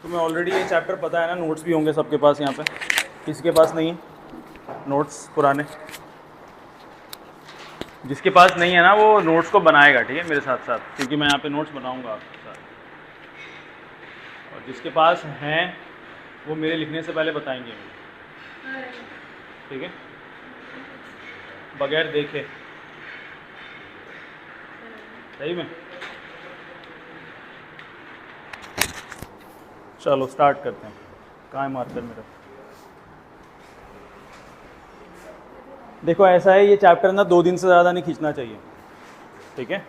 तुम्हें ऑलरेडी ये चैप्टर पता है ना, नोट्स भी होंगे सबके पास यहाँ पे। किसी के पास नहीं है नोट्स पुराने? जिसके पास नहीं है ना वो नोट्स को बनाएगा, ठीक है, मेरे साथ साथ, क्योंकि मैं यहाँ पे नोट्स बनाऊँगा आपके साथ। और जिसके पास हैं वो मेरे लिखने से पहले बताएंगे मुझे, ठीक है, बगैर देखे। सही में? चलो स्टार्ट करते हैं। कहाँ है मार्कर मेरा? देखो ऐसा है, ये चैप्टर ना 2 दिन से ज़्यादा नहीं खींचना चाहिए, ठीक है।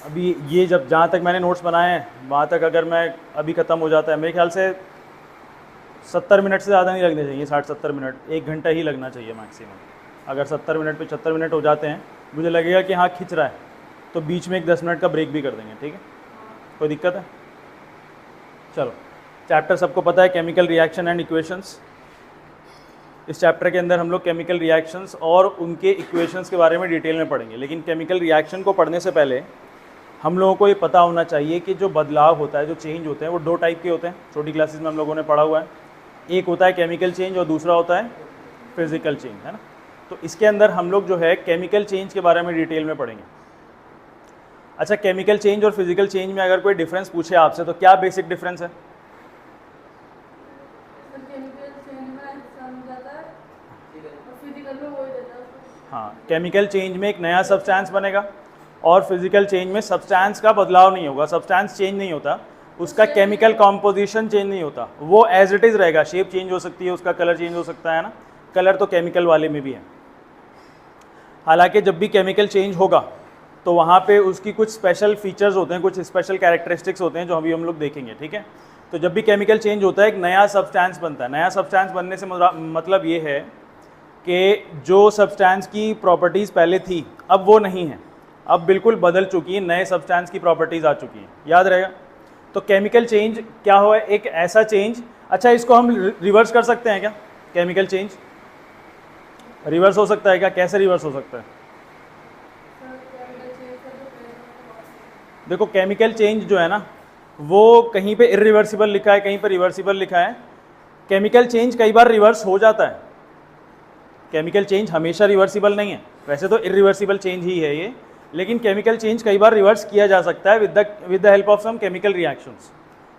अभी ये जब जहाँ तक मैंने नोट्स बनाए हैं वहाँ तक अगर मैं अभी ख़त्म हो जाता है, मेरे ख्याल से 70 मिनट से ज़्यादा नहीं लगने चाहिए, 60-70 मिनट, 1 घंटा ही लगना चाहिए मैक्सिमम। अगर 70 मिनट 75 मिनट हो जाते हैं, मुझे लगेगा कि हाँ खिंच रहा है, तो बीच में एक 10 मिनट का ब्रेक भी कर देंगे, ठीक है। कोई दिक्कत है? चलो, चैप्टर सबको पता है, केमिकल रिएक्शन एंड इक्वेशंस। इस चैप्टर के अंदर हम लोग केमिकल रिएक्शंस और उनके इक्वेशंस के बारे में डिटेल में पढ़ेंगे। लेकिन केमिकल रिएक्शन को पढ़ने से पहले हम लोगों को ये पता होना चाहिए कि जो बदलाव होता है, जो चेंज होते हैं, वो 2 टाइप के होते हैं। छोटी क्लासेस में हम लोगों ने पढ़ा हुआ है। एक होता है केमिकल चेंज और दूसरा होता है फिजिकल चेंज, है ना। तो इसके अंदर हम लोग जो है केमिकल चेंज के बारे में डिटेल में पढ़ेंगे। अच्छा, केमिकल चेंज और फिजिकल चेंज में अगर कोई डिफरेंस पूछे आपसे तो क्या बेसिक डिफरेंस है? हाँ, केमिकल चेंज में एक नया सब्सटेंस बनेगा और फिजिकल चेंज में सब्सटेंस का बदलाव नहीं होगा, सब्सटेंस चेंज नहीं होता, उसका केमिकल कॉम्पोजिशन चेंज नहीं होता, वो एज इट इज़ रहेगा। शेप चेंज हो सकती है, उसका कलर चेंज हो सकता है ना, कलर तो केमिकल वाले में भी है। हालांकि जब भी केमिकल चेंज होगा तो वहाँ पे उसकी कुछ स्पेशल फीचर्स होते हैं, कुछ स्पेशल कैरेक्टरिस्टिक्स होते हैं जो अभी हम लोग देखेंगे, ठीक है। तो जब भी केमिकल चेंज होता है एक नया सब्सटेंस बनता है। नया सब्सटेंस बनने से मतलब ये है कि जो सब्सटेंस की प्रॉपर्टीज़ पहले थी अब वो नहीं है, अब बिल्कुल बदल चुकी है, नए सब्सटेंस की प्रॉपर्टीज़ आ चुकी हैं, याद रहेगा। तो केमिकल चेंज क्या हुआ है? एक ऐसा चेंज। अच्छा, इसको हम रिवर्स कर सकते हैं क्या? केमिकल चेंज रिवर्स हो सकता है क्या? कैसे रिवर्स हो सकता है? देखो, केमिकल चेंज जो है ना वो कहीं पे इरिवर्सिबल लिखा है, कहीं पे रिवर्सिबल लिखा है। केमिकल चेंज कई बार रिवर्स हो जाता है, केमिकल चेंज हमेशा रिवर्सिबल नहीं है। वैसे तो इरिवर्सिबल चेंज ही है ये, लेकिन केमिकल चेंज कई बार रिवर्स किया जा सकता है with the help of some chemical reactions.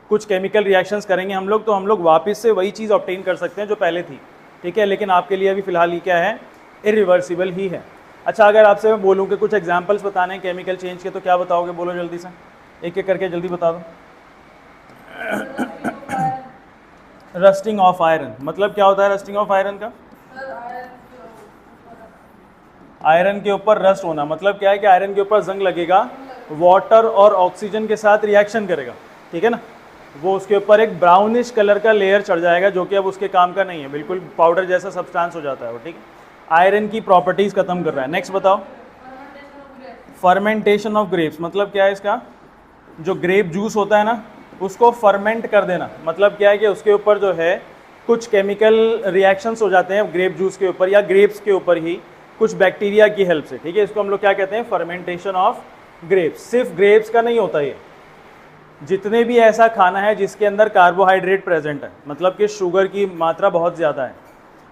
कुछ केमिकल रिएक्शंस करेंगे हम लोग तो हम लोग वापस से वही चीज़ ऑब्टेन कर सकते हैं जो पहले थी, ठीक है। लेकिन आपके लिए अभी फिलहाल ये क्या है? इरिवर्सिबल ही है। अच्छा, अगर आपसे मैं बोलूँ कि कुछ एग्जाम्पल्स बताने हैं केमिकल चेंज के, तो क्या बताओगे? बोलो जल्दी से, एक एक करके जल्दी बता दो। रस्टिंग ऑफ आयरन, मतलब क्या होता है रस्टिंग ऑफ आयरन का? आयरन के ऊपर रस्ट होना मतलब क्या है कि आयरन के ऊपर जंग लगेगा, वाटर और ऑक्सीजन के साथ रिएक्शन करेगा, ठीक है ना। वो उसके ऊपर एक ब्राउनिश कलर का लेयर चढ़ जाएगा जो कि अब उसके काम का नहीं है, बिल्कुल पाउडर जैसा सब्सटेंस हो जाता है वो, ठीक है। आयरन की प्रॉपर्टीज खत्म कर रहा है। नेक्स्ट बताओ। फर्मेंटेशन ऑफ ग्रेप्स, मतलब क्या है इसका? जो ग्रेप जूस होता है ना उसको फर्मेंट कर देना, मतलब क्या है कि उसके ऊपर जो है कुछ केमिकल रिएक्शंस हो जाते हैं ग्रेप जूस के ऊपर या ग्रेप्स के ऊपर ही कुछ बैक्टीरिया की हेल्प से, ठीक है। इसको हम लोग क्या कहते हैं? Fermentation of grapes. सिर्फ ग्रेप्स का नहीं होता ये, जितने भी ऐसा खाना है जिसके अंदर कार्बोहाइड्रेट प्रेजेंट है, मतलब कि शुगर की मात्रा बहुत ज़्यादा है,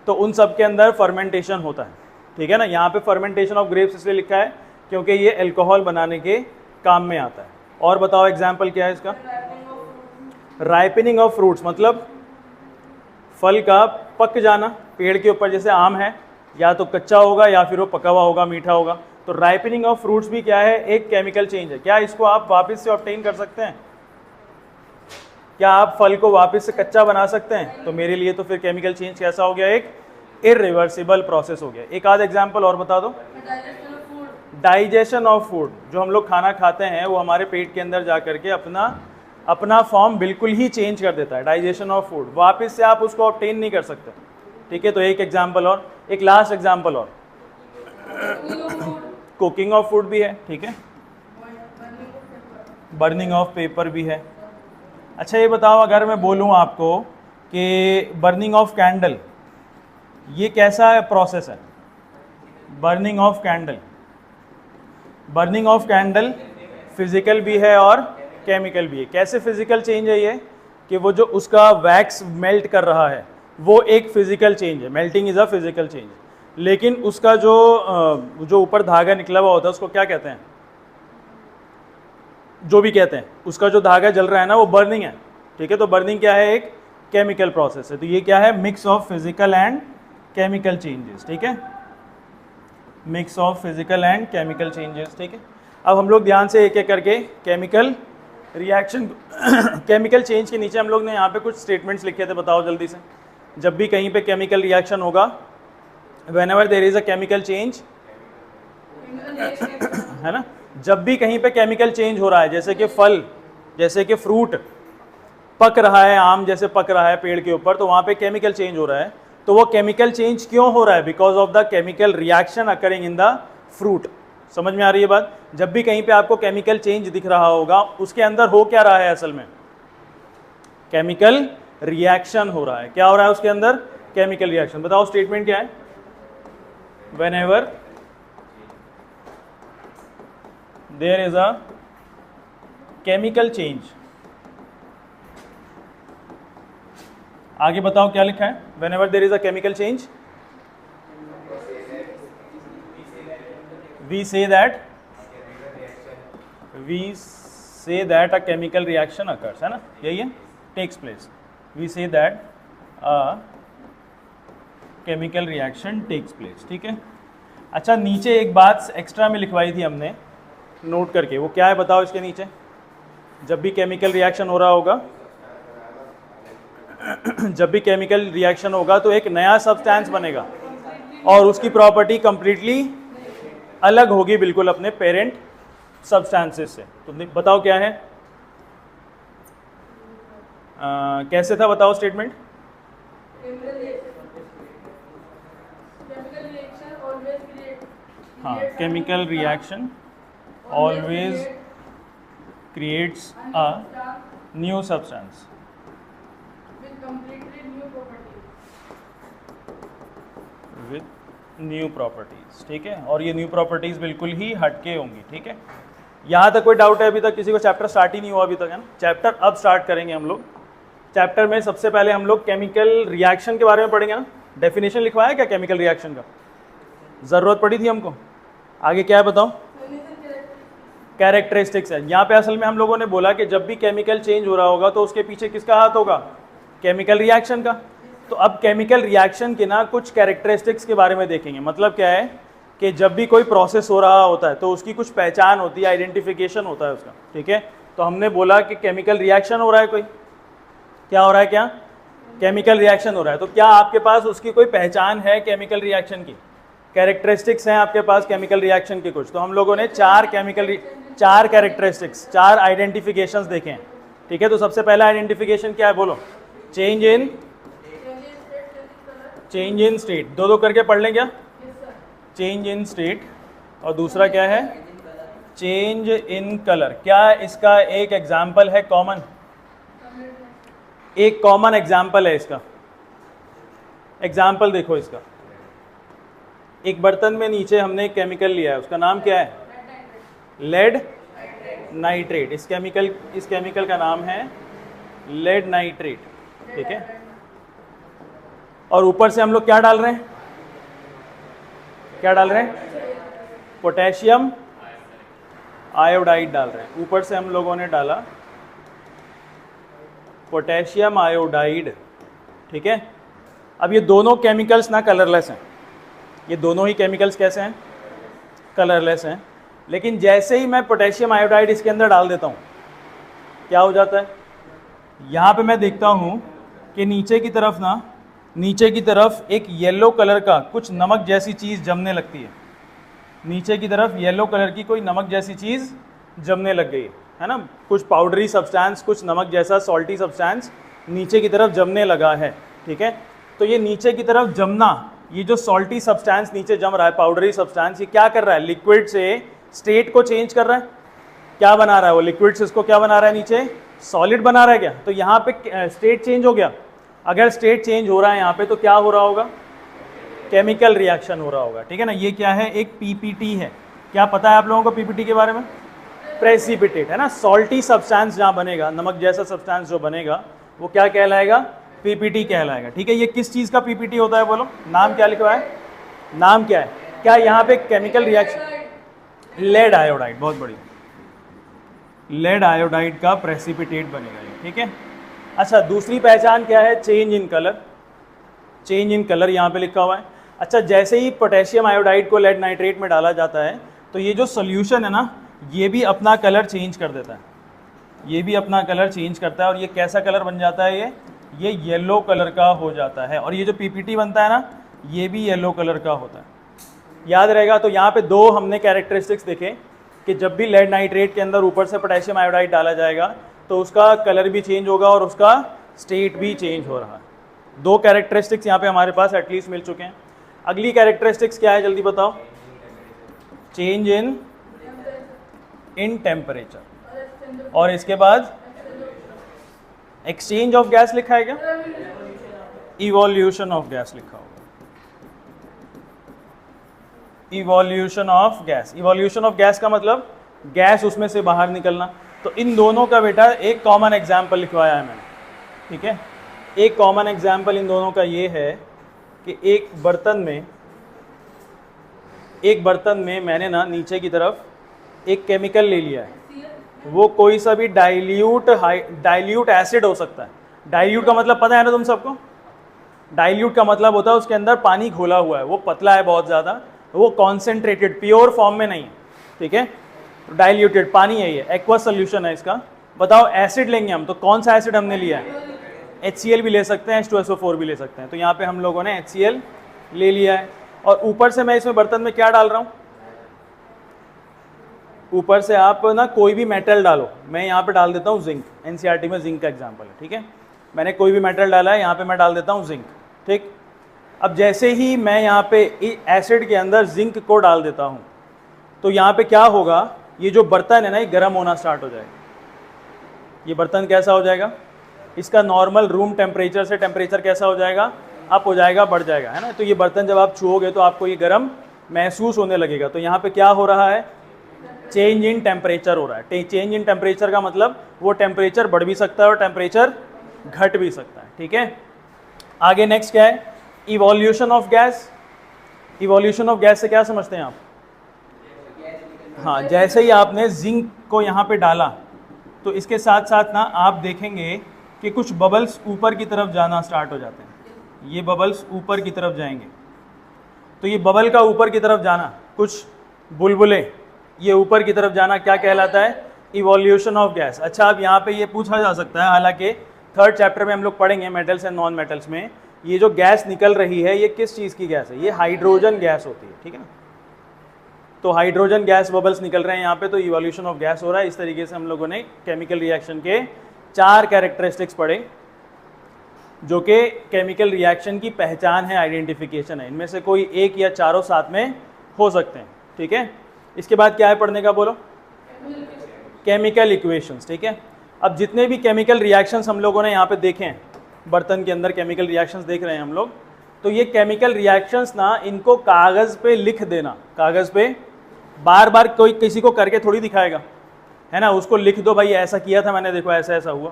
तो उन सब के अंदर फर्मेंटेशन होता है, ठीक है ना। यहाँ पे फर्मेंटेशन ऑफ ग्रेप्स इसलिए लिखा है क्योंकि ये अल्कोहल बनाने के काम में आता है। और बताओ एग्जाम्पल क्या है इसका? राइपनिंग ऑफ फ्रूट्स, मतलब फल का पक जाना। पेड़ के ऊपर जैसे आम है, या तो कच्चा होगा या फिर वो पका हुआ होगा, मीठा होगा। तो राइपनिंग ऑफ फ्रूट्स भी क्या है? एक केमिकल चेंज है। क्या इसको आप वापस से ऑब्टेन कर सकते हैं? क्या आप फल को वापस से कच्चा बना सकते हैं? तो मेरे लिए तो फिर केमिकल चेंज कैसा हो गया? एक इरिवर्सिबल प्रोसेस हो गया। एक आध एग्जाम्पल और बता दो। डाइजेशन ऑफ फूड, जो हम लोग खाना खाते हैं वो हमारे पेट के अंदर जा करके अपना फॉर्म बिल्कुल ही चेंज कर देता है। डाइजेशन ऑफ फूड वापस से आप उसको ऑब्टेन नहीं कर सकते, ठीक है। तो एक एग्जाम्पल और, एक लास्ट एग्जाम्पल और। कुकिंग ऑफ फूड भी है, ठीक है। बर्निंग ऑफ पेपर भी है। अच्छा, ये बताओ, अगर मैं बोलूँ आपको कि बर्निंग ऑफ कैंडल, ये कैसा प्रोसेस है? Burning of candle, burning of candle physical भी है और केमिकल भी है। कैसे फिजिकल चेंज है ये, कि वो जो उसका वैक्स मेल्ट कर रहा है वो एक फिजिकल चेंज है, melting is a physical change. लेकिन उसका जो ऊपर धागा निकला हुआ होता है उसको क्या कहते हैं, जो भी कहते हैं, उसका जो धागा जल रहा है ना वो बर्निंग है, ठीक है। तो बर्निंग क्या है, एक केमिकल प्रोसेस है। तो ये क्या है, mix of physical and chemical changes, ठीक है, mix of physical and chemical changes, ठीक है। अब हम लोग ध्यान से एक एक करके केमिकल रिएक्शन केमिकल चेंज के नीचे हम लोग ने यहाँ पे कुछ स्टेटमेंट्स लिखे थे, बताओ जल्दी से। जब भी कहीं पे केमिकल रिएक्शन होगा, whenever there is a chemical change, है ना, जब भी कहीं पे केमिकल चेंज हो रहा है, जैसे कि फल, जैसे कि फ्रूट पक रहा है, आम जैसे पक रहा है पेड़ के ऊपर, तो वहाँ पे केमिकल चेंज हो रहा है। तो वो केमिकल चेंज क्यों हो रहा है, because of the chemical reaction occurring in the fruit. समझ में आ रही है बात। जब भी कहीं पे आपको केमिकल चेंज दिख रहा होगा, उसके अंदर हो क्या रहा है, असल में केमिकल रिएक्शन हो रहा है। क्या हो रहा है उसके अंदर, केमिकल रिएक्शन। बताओ स्टेटमेंट क्या है, whenever there is a chemical change, आगे बताओ क्या लिखा है, whenever there is a chemical change we say that a chemical reaction occurs, है ना, यही है, takes place, we say that a chemical reaction takes place, ठीक है। अच्छा, नीचे एक बात एक्स्ट्रा में लिखवाई थी हमने नोट करके, वो क्या है बताओ इसके नीचे। जब भी केमिकल रिएक्शन हो रहा होगा जब भी केमिकल रिएक्शन होगा तो एक नया सब्सटेंस बनेगा और उसकी प्रॉपर्टी कंप्लीटली अलग होगी बिल्कुल अपने पेरेंट सब्सटेंसेस से। तो बताओ क्या है, कैसे था बताओ स्टेटमेंट। हाँ, chemical reaction always creates a new substance with new properties, ठीक है। और ये न्यू प्रॉपर्टीज बिल्कुल ही हटके होंगी, ठीक है। यहाँ तक कोई डाउट है अभी तक, किसी को चैप्टर स्टार्ट ही नहीं हुआ अभी तक, है ना। चैप्टर अब स्टार्ट करेंगे हम लोग। चैप्टर में सबसे पहले हम लोग केमिकल रिएक्शन के बारे में पढ़ेंगे ना। डेफिनेशन लिखवाया क्या केमिकल रिएक्शन का, ज़रूरत पड़ी थी हमको। आगे क्या है बताओ, कैरेक्टरिस्टिक्स है। यहाँ पे असल में हम लोगों ने बोला कि जब भी केमिकल चेंज हो रहा होगा तो उसके पीछे किसका हाथ होगा, केमिकल रिएक्शन का। तो अब केमिकल रिएक्शन के ना कुछ कैरेक्टरिस्टिक्स के बारे में देखेंगे। मतलब क्या है कि जब भी कोई प्रोसेस हो रहा होता है तो उसकी कुछ पहचान होती है, आइडेंटिफिकेशन होता है उसका, ठीक है। तो हमने बोला कि केमिकल रिएक्शन हो रहा है, कोई क्या हो रहा है, क्या केमिकल रिएक्शन हो रहा है, तो क्या आपके पास उसकी कोई पहचान है केमिकल रिएक्शन की, कैरेक्टरिस्टिक्स हैं आपके पास केमिकल रिएक्शन के कुछ। तो हम लोगों ने चार कैरेक्टरिस्टिक्स, चार आइडेंटिफिकेशंस देखे हैं, ठीक है। तो सबसे पहला आइडेंटिफिकेशन क्या है बोलो, चेंज इन स्टेट। दो करके पढ़ लें क्या, चेंज इन स्टेट, और दूसरा क्या है, चेंज इन कलर। क्या इसका एक एग्जाम्पल है कॉमन, एक कॉमन एग्जाम्पल है इसका। एग्जाम्पल देखो इसका, एक बर्तन में नीचे हमने एक केमिकल लिया है, उसका नाम क्या है, लेड नाइट्रेट। इस केमिकल का नाम है लेड नाइट्रेट, ठीक है। और ऊपर से हम लोग क्या डाल रहे हैं, पोटेशियम आयोडाइड डाल रहे हैं। ऊपर से हम लोगों ने डाला पोटेशियम आयोडाइड, ठीक है। अब ये दोनों केमिकल्स ना कलरलेस हैं, ये दोनों ही केमिकल्स कैसे हैं, कलरलेस हैं। लेकिन जैसे ही मैं पोटेशियम आयोडाइड इसके अंदर डाल देता हूँ, क्या हो जाता है, यहाँ पे मैं देखता हूँ कि नीचे की तरफ एक येलो कलर का कुछ नमक जैसी चीज़ जमने लगती है। नीचे की तरफ येलो कलर की कोई नमक जैसी चीज़ जमने लग गई है ना, कुछ पाउडरी सब्सटेंस, कुछ नमक जैसा सॉल्टी सब्सटेंस नीचे की तरफ जमने लगा है, ठीक है। तो ये नीचे की तरफ जमना, ये जो सॉल्टी सब्सटेंस नीचे जम रहा है, पाउडरी सब्सटेंस, ये क्या कर रहा है, लिक्विड से स्टेट को चेंज कर रहा है। क्या बना रहा है वो, लिक्विड से इसको क्या बना रहा है, नीचे सॉलिड बना रहा है क्या। तो यहाँ पे स्टेट चेंज हो गया। अगर स्टेट चेंज हो रहा है यहाँ पे तो क्या हो रहा होगा, केमिकल रिएक्शन हो रहा होगा, ठीक है ना। ये क्या है, एक पीपीटी है। क्या पता है आप लोगों को पीपीटी के बारे में, प्रेसिपिटेट, है ना। सॉल्टी सब्सटेंस जहाँ बनेगा, नमक जैसा सब्सटेंस जो बनेगा वो क्या कहलाएगा, पीपीटी कहलाएगा, ठीक है। ये किस चीज़ का पीपीटी होता है बोलो, नाम क्या लिखा है, नाम क्या है, क्या यहाँ पे केमिकल रिएक्शन, लेड आयोडाइड, बहुत बढ़िया, लेड आयोडाइड का प्रेसिपिटेट बनेगा ये, ठीक है। अच्छा, दूसरी पहचान क्या है, change in colour, change in colour यहाँ पे लिखा हुआ है। अच्छा, जैसे ही पोटेशियम आयोडाइड को लेड नाइट्रेट में डाला जाता है तो ये जो सोल्यूशन है ना, ये भी अपना कलर चेंज कर देता है, ये भी अपना कलर चेंज करता है, और ये कैसा कलर बन जाता है, ये येलो कलर का हो जाता है। और ये जो पीपीटी बनता है ना, ये भी येलो कलर का होता है, याद रहेगा। तो यहाँ पे दो हमने कैरेक्टरिस्टिक्स देखे कि जब भी लेड नाइट्रेट के अंदर ऊपर से पोटेशियम आयोडाइड डाला जाएगा तो उसका कलर भी चेंज होगा और उसका स्टेट भी चेंज हो रहा है। दो कैरेक्टरिस्टिक्स यहाँ पे हमारे पास एटलीस्ट मिल चुके हैं। अगली कैरेक्टरिस्टिक्स क्या है, जल्दी बताओ, चेंज इन टेम्परेचर, और इसके बाद एक्सचेंज ऑफ गैस लिखा है क्या, इवोल्यूशन ऑफ गैस लिखा होगा, evolution of gas. Evolution of gas का मतलब गैस उसमें से बाहर निकलना। तो इन दोनों का बेटा एक कॉमन एग्जाम्पल लिखवाया है मैंने, ठीक है। एक कॉमन एग्जाम्पल इन दोनों का ये है कि एक बर्तन में मैंने ना नीचे की तरफ एक केमिकल ले लिया है, वो कोई सा भी डाइल्यूट एसिड हो सकता है। डाइल्यूट का मतलब पता है ना तुम सबको, डाइल्यूट का मतलब होता है उसके अंदर पानी घोला हुआ है, वो पतला है बहुत ज़्यादा, वो कॉन्सेंट्रेटेड प्योर फॉर्म में नहीं है, ठीक है। तो डाइल्यूटेड पानी है, ये एक्वस सोल्यूशन है इसका। बताओ एसिड लेंगे हम तो कौन सा एसिड हमने लिया है, HCl भी ले सकते हैं, H2SO4 भी ले सकते हैं। तो यहाँ पे हम लोगों ने HCl ले लिया है, और ऊपर से मैं इसमें बर्तन में क्या डाल रहा हूँ, ऊपर से आप ना कोई भी मेटल डालो, मैं यहाँ पे डाल देता हूँ जिंक, NCERT में जिंक का एग्जाम्पल है, ठीक है। मैंने कोई भी मेटल डाला है, यहाँ पे मैं डाल देता हूँ जिंक, ठीक। अब जैसे ही मैं यहाँ पे एसिड के अंदर जिंक को डाल देता हूँ तो यहाँ पे क्या होगा, ये जो बर्तन है ना, ये गर्म होना स्टार्ट हो जाएगा। ये बर्तन कैसा हो जाएगा, इसका नॉर्मल रूम टेम्परेचर से टेम्परेचर कैसा हो जाएगा, अप हो जाएगा, बढ़ जाएगा, है ना। तो ये बर्तन जब आप छुओगे तो आपको ये गर्म महसूस होने लगेगा। तो यहाँ पे क्या हो रहा है, चेंज इन टेम्परेचर हो रहा है। चेंज इन टेम्परेचर का मतलब वो टेम्परेचर बढ़ भी सकता है और टेम्परेचर घट भी सकता है, ठीक है। आगे नेक्स्ट क्या है, evolution of gas. Evolution of gas से क्या समझते हैं आप, हाँ, जैसे ही आपने जिंक को यहाँ पे डाला तो इसके साथ साथ ना आप देखेंगे कि कुछ बबल्स ऊपर की तरफ जाना स्टार्ट हो जाते हैं। ये बबल्स ऊपर की तरफ जाएंगे, तो ये बबल का ऊपर की तरफ जाना, कुछ बुलबुले ये ऊपर की तरफ जाना क्या कहलाता है, इवोल्यूशन ऑफ गैस। अच्छा, अब यहाँ पे ये पूछा जा सकता है, हालांकि थर्ड चैप्टर में हम लोग पढ़ेंगे मेटल्स एंड नॉन मेटल्स में, ये जो गैस निकल रही है ये किस चीज़ की गैस है, ये हाइड्रोजन गैस होती है, ठीक है ना। तो हाइड्रोजन गैस बबल्स निकल रहे हैं यहाँ पे, तो इवोल्यूशन ऑफ गैस हो रहा है। इस तरीके से हम लोगों ने केमिकल रिएक्शन के 4 कैरेक्टरिस्टिक्स पढ़े जो कि केमिकल रिएक्शन की पहचान है, आइडेंटिफिकेशन है। इनमें से कोई एक या चारों साथ में हो सकते हैं, ठीक है। इसके बाद क्या है पढ़ने का, बोलो, केमिकल इक्वेशंस, ठीक है। अब जितने भी केमिकल रिएक्शंस हम लोगों ने यहाँ पे देखे हैं, बर्तन के अंदर केमिकल रिएक्शंस देख रहे हैं हम लोग, तो ये केमिकल रिएक्शंस ना, इनको कागज़ पे लिख देना, कागज़ पे बार बार कोई किसी को करके थोड़ी दिखाएगा, है ना। उसको लिख दो, भाई ऐसा किया था मैंने, देखो ऐसा ऐसा हुआ,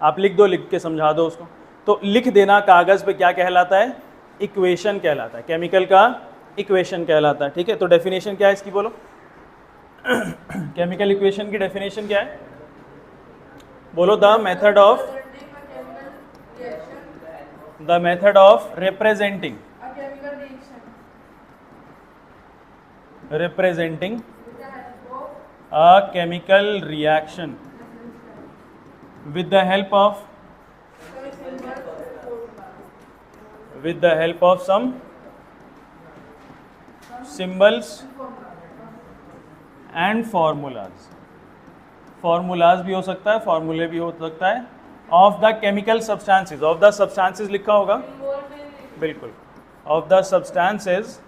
आप लिख दो, लिख के समझा दो उसको। तो लिख देना कागज़ पे क्या कहलाता है, इक्वेशन कहलाता है, केमिकल का इक्वेशन कहलाता है, ठीक है। तो डेफिनेशन क्या है इसकी, बोलो, केमिकल इक्वेशन की डेफिनेशन क्या है, बोलो, the method of representing a chemical reaction with the help of some symbols and formulas भी हो सकता है, फॉर्मूले भी हो सकता है। Of the chemical substances, of the substances लिखा होगा, बिल्कुल, of the substances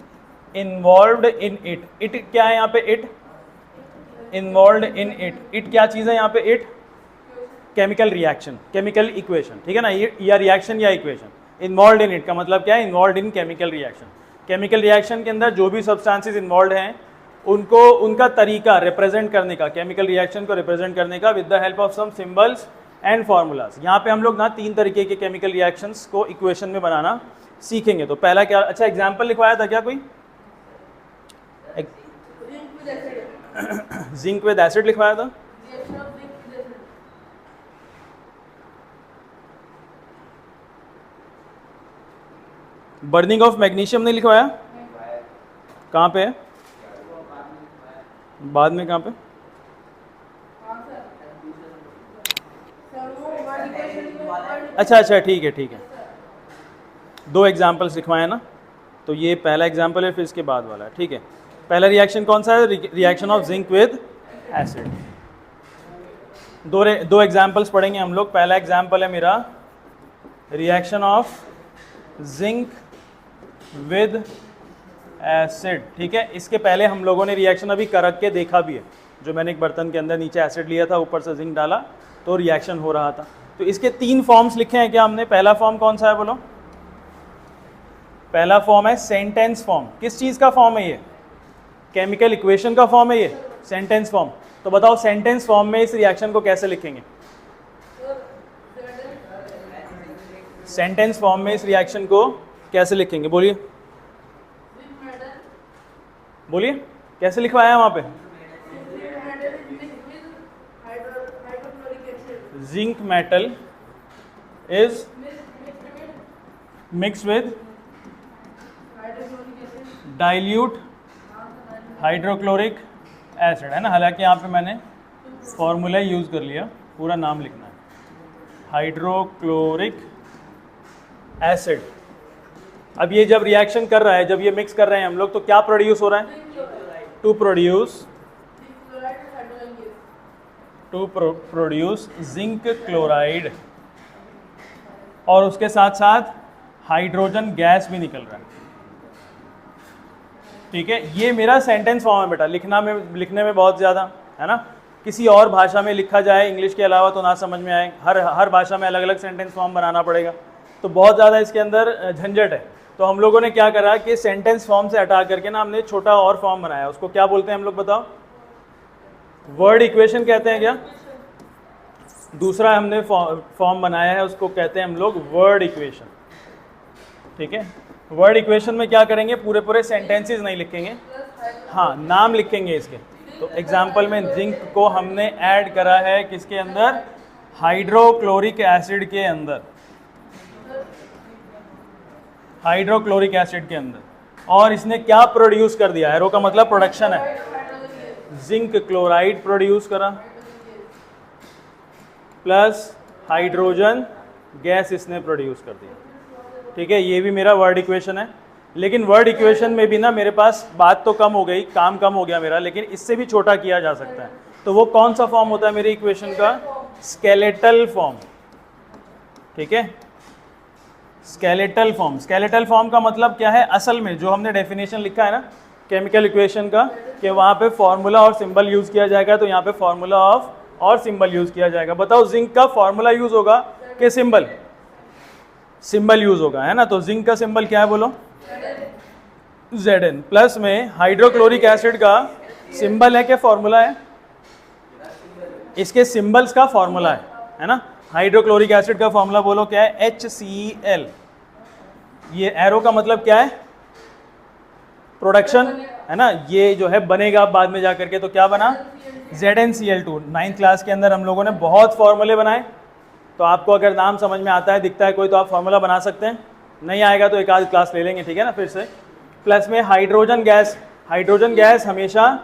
involved in it. It क्या है यहाँ पे, it, involved in it. It क्या चीज़ है यहाँ पे, it chemical reaction, chemical equation, ठीक है ना, या रिएक्शन या इक्वेशन। इन्वॉल्व्ड इन इट का मतलब क्या है, इन्वॉल्व्ड इन केमिकल रिएक्शन। केमिकल रिएक्शन के अंदर जो भी सब्सटेंसेज इन्वॉल्व हैं उनको उनका तरीका रिप्रेजेंट करने का, केमिकल रिएक्शन को रिप्रेजेंट करने का with the help of some symbols and formulas. यहाँ पे हम लोग ना 3 तरीके के केमिकल रिएक्शंस को इक्वेशन में बनाना सीखेंगे। तो पहला क्या, अच्छा एग्जाम्पल लिखवाया था क्या कोई? जिंक विद एसिड लिखवाया था। बर्निंग ऑफ मैग्नीशियम नहीं लिखवाया? कहाँ पे है? बाद में कहाँ पे? अच्छा ठीक है। 2 एग्जाम्पल्स लिखवाए ना, तो ये पहला एग्जाम्पल है, फिर इसके बाद वाला है, ठीक है। पहला रिएक्शन कौन सा है? Reaction of zinc with acid. दो एग्जाम्पल्स पढ़ेंगे हम लोग। पहला एग्जाम्पल है मेरा reaction of zinc with acid, ठीक है। इसके पहले हम लोगों ने रिएक्शन अभी कर के देखा भी है, जो मैंने एक बर्तन के अंदर नीचे एसिड लिया था, ऊपर से जिंक डाला तो रिएक्शन हो रहा था। तो इसके 3 फॉर्म्स लिखे हैं क्या हमने? पहला फॉर्म कौन सा है बोलो? पहला फॉर्म है सेंटेंस फॉर्म। किस चीज़ का फॉर्म है ये? केमिकल इक्वेशन का फॉर्म है ये, सेंटेंस फॉर्म। तो बताओ सेंटेंस फॉर्म में इस रिएक्शन को कैसे लिखेंगे? सेंटेंस फॉर्म में इस रिएक्शन को कैसे लिखेंगे? बोलिए बोलिए, कैसे लिखवाया है वहां पे? Zinc metal is mix with dilute hydrochloric acid, है ना। हालांकि यहाँ पे मैंने फॉर्मूला यूज कर लिया, पूरा नाम लिखना है, हाइड्रोक्लोरिक एसिड। अब ये जब रिएक्शन कर रहा है, जब ये मिक्स कर रहे हैं हम लोग, तो क्या प्रोड्यूस हो रहा है? टू प्रोड्यूस जिंक क्लोराइड, और उसके साथ साथ हाइड्रोजन गैस भी निकल रहा है, ठीक है। ये मेरा सेंटेंस फॉर्म है बेटा। लिखने में बहुत ज़्यादा, है ना। किसी और भाषा में लिखा जाए इंग्लिश के अलावा तो ना समझ में आए, हर भाषा में अलग अलग सेंटेंस फॉर्म बनाना पड़ेगा, तो बहुत ज़्यादा इसके अंदर झंझट है। तो हम लोगों ने क्या करा कि सेंटेंस फॉर्म से हटा करके ना हमने छोटा और फॉर्म बनाया। उसको क्या बोलते हैं हम लोग, बताओ? वर्ड इक्वेशन कहते हैं क्या? दूसरा हमने फॉर्म बनाया है, उसको कहते हैं हम लोग वर्ड इक्वेशन, ठीक है। वर्ड इक्वेशन में क्या करेंगे? पूरे सेंटेंसेस नहीं लिखेंगे, हाँ नाम लिखेंगे इसके। तो एग्जाम्पल में जिंक को हमने ऐड करा है किसके अंदर? हाइड्रोक्लोरिक एसिड के अंदर, हाइड्रोक्लोरिक एसिड के अंदर। और इसने क्या प्रोड्यूस कर दिया? एरो का मतलब प्रोडक्शन है, जिंक क्लोराइड प्रोड्यूस करा, प्लस हाइड्रोजन गैस इसने प्रोड्यूस कर दिया, ठीक है। ये भी मेरा वर्ड इक्वेशन है। लेकिन वर्ड इक्वेशन में भी ना मेरे पास बात तो कम हो गई, काम कम हो गया मेरा, लेकिन इससे भी छोटा किया जा सकता है। तो वो कौन सा फॉर्म होता है मेरे इक्वेशन का? स्केलेटल फॉर्म, ठीक है। Skeletal form. स्केलेटल फॉर्म का मतलब क्या है? असल में जो हमने डेफिनेशन लिखा है ना केमिकल इक्वेशन का, कि वहाँ पे फॉर्मूला और सिंबल यूज किया जाएगा, तो यहाँ पे फॉर्मूला ऑफ और सिंबल यूज किया जाएगा। बताओ जिंक का फॉर्मूला यूज होगा कि सिंबल? सिंबल यूज होगा, है ना। तो जिंक का सिंबल क्या है बोलो? Zn। प्लस में हाइड्रोक्लोरिक एसिड का सिंबल है क्या फॉर्मूला है? इसके सिंबल्स का फॉर्मूला है ना। हाइड्रोक्लोरिक एसिड का फॉर्मूला बोलो क्या है? HCl। ये एरो का मतलब क्या है? प्रोडक्शन, है ना। ये जो है बनेगा बाद में जाकर के, तो क्या बना? ZnCl2। 9th क्लास के अंदर हम लोगों ने बहुत फॉर्मूले बनाए, तो आपको अगर नाम समझ में आता है, दिखता है कोई, तो आप फॉर्मूला बना सकते हैं। नहीं आएगा तो एक आध क्लास ले लेंगे, ठीक है ना, फिर से। प्लस में हाइड्रोजन गैस। हाइड्रोजन गैस हमेशा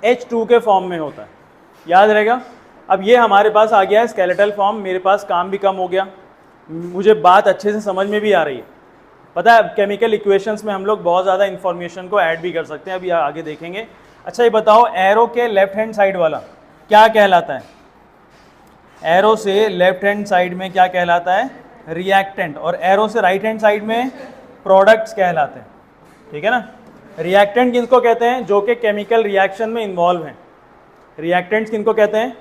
H2 के फॉर्म में होता है, याद रहेगा। अब ये हमारे पास आ गया है स्केलेटल फॉर्म, मेरे पास काम भी कम हो गया, मुझे बात अच्छे से समझ में भी आ रही है। पता है केमिकल इक्वेशंस में हम लोग बहुत ज़्यादा इन्फॉर्मेशन को ऐड भी कर सकते हैं, अभी आगे देखेंगे। अच्छा ये बताओ, एरो के लेफ्ट हैंड साइड वाला क्या कहलाता है? एरो से लेफ्ट हैंड साइड में क्या कहलाता है? रिएक्टेंट। और एरो से राइट हैंड साइड में प्रोडक्ट्स कहलाते हैं, ठीक है ना। रिएक्टेंट किनको कहते हैं? जो कि केमिकल रिएक्शन में इन्वॉल्व हैं। रिएक्टेंट्स किनको कहते हैं?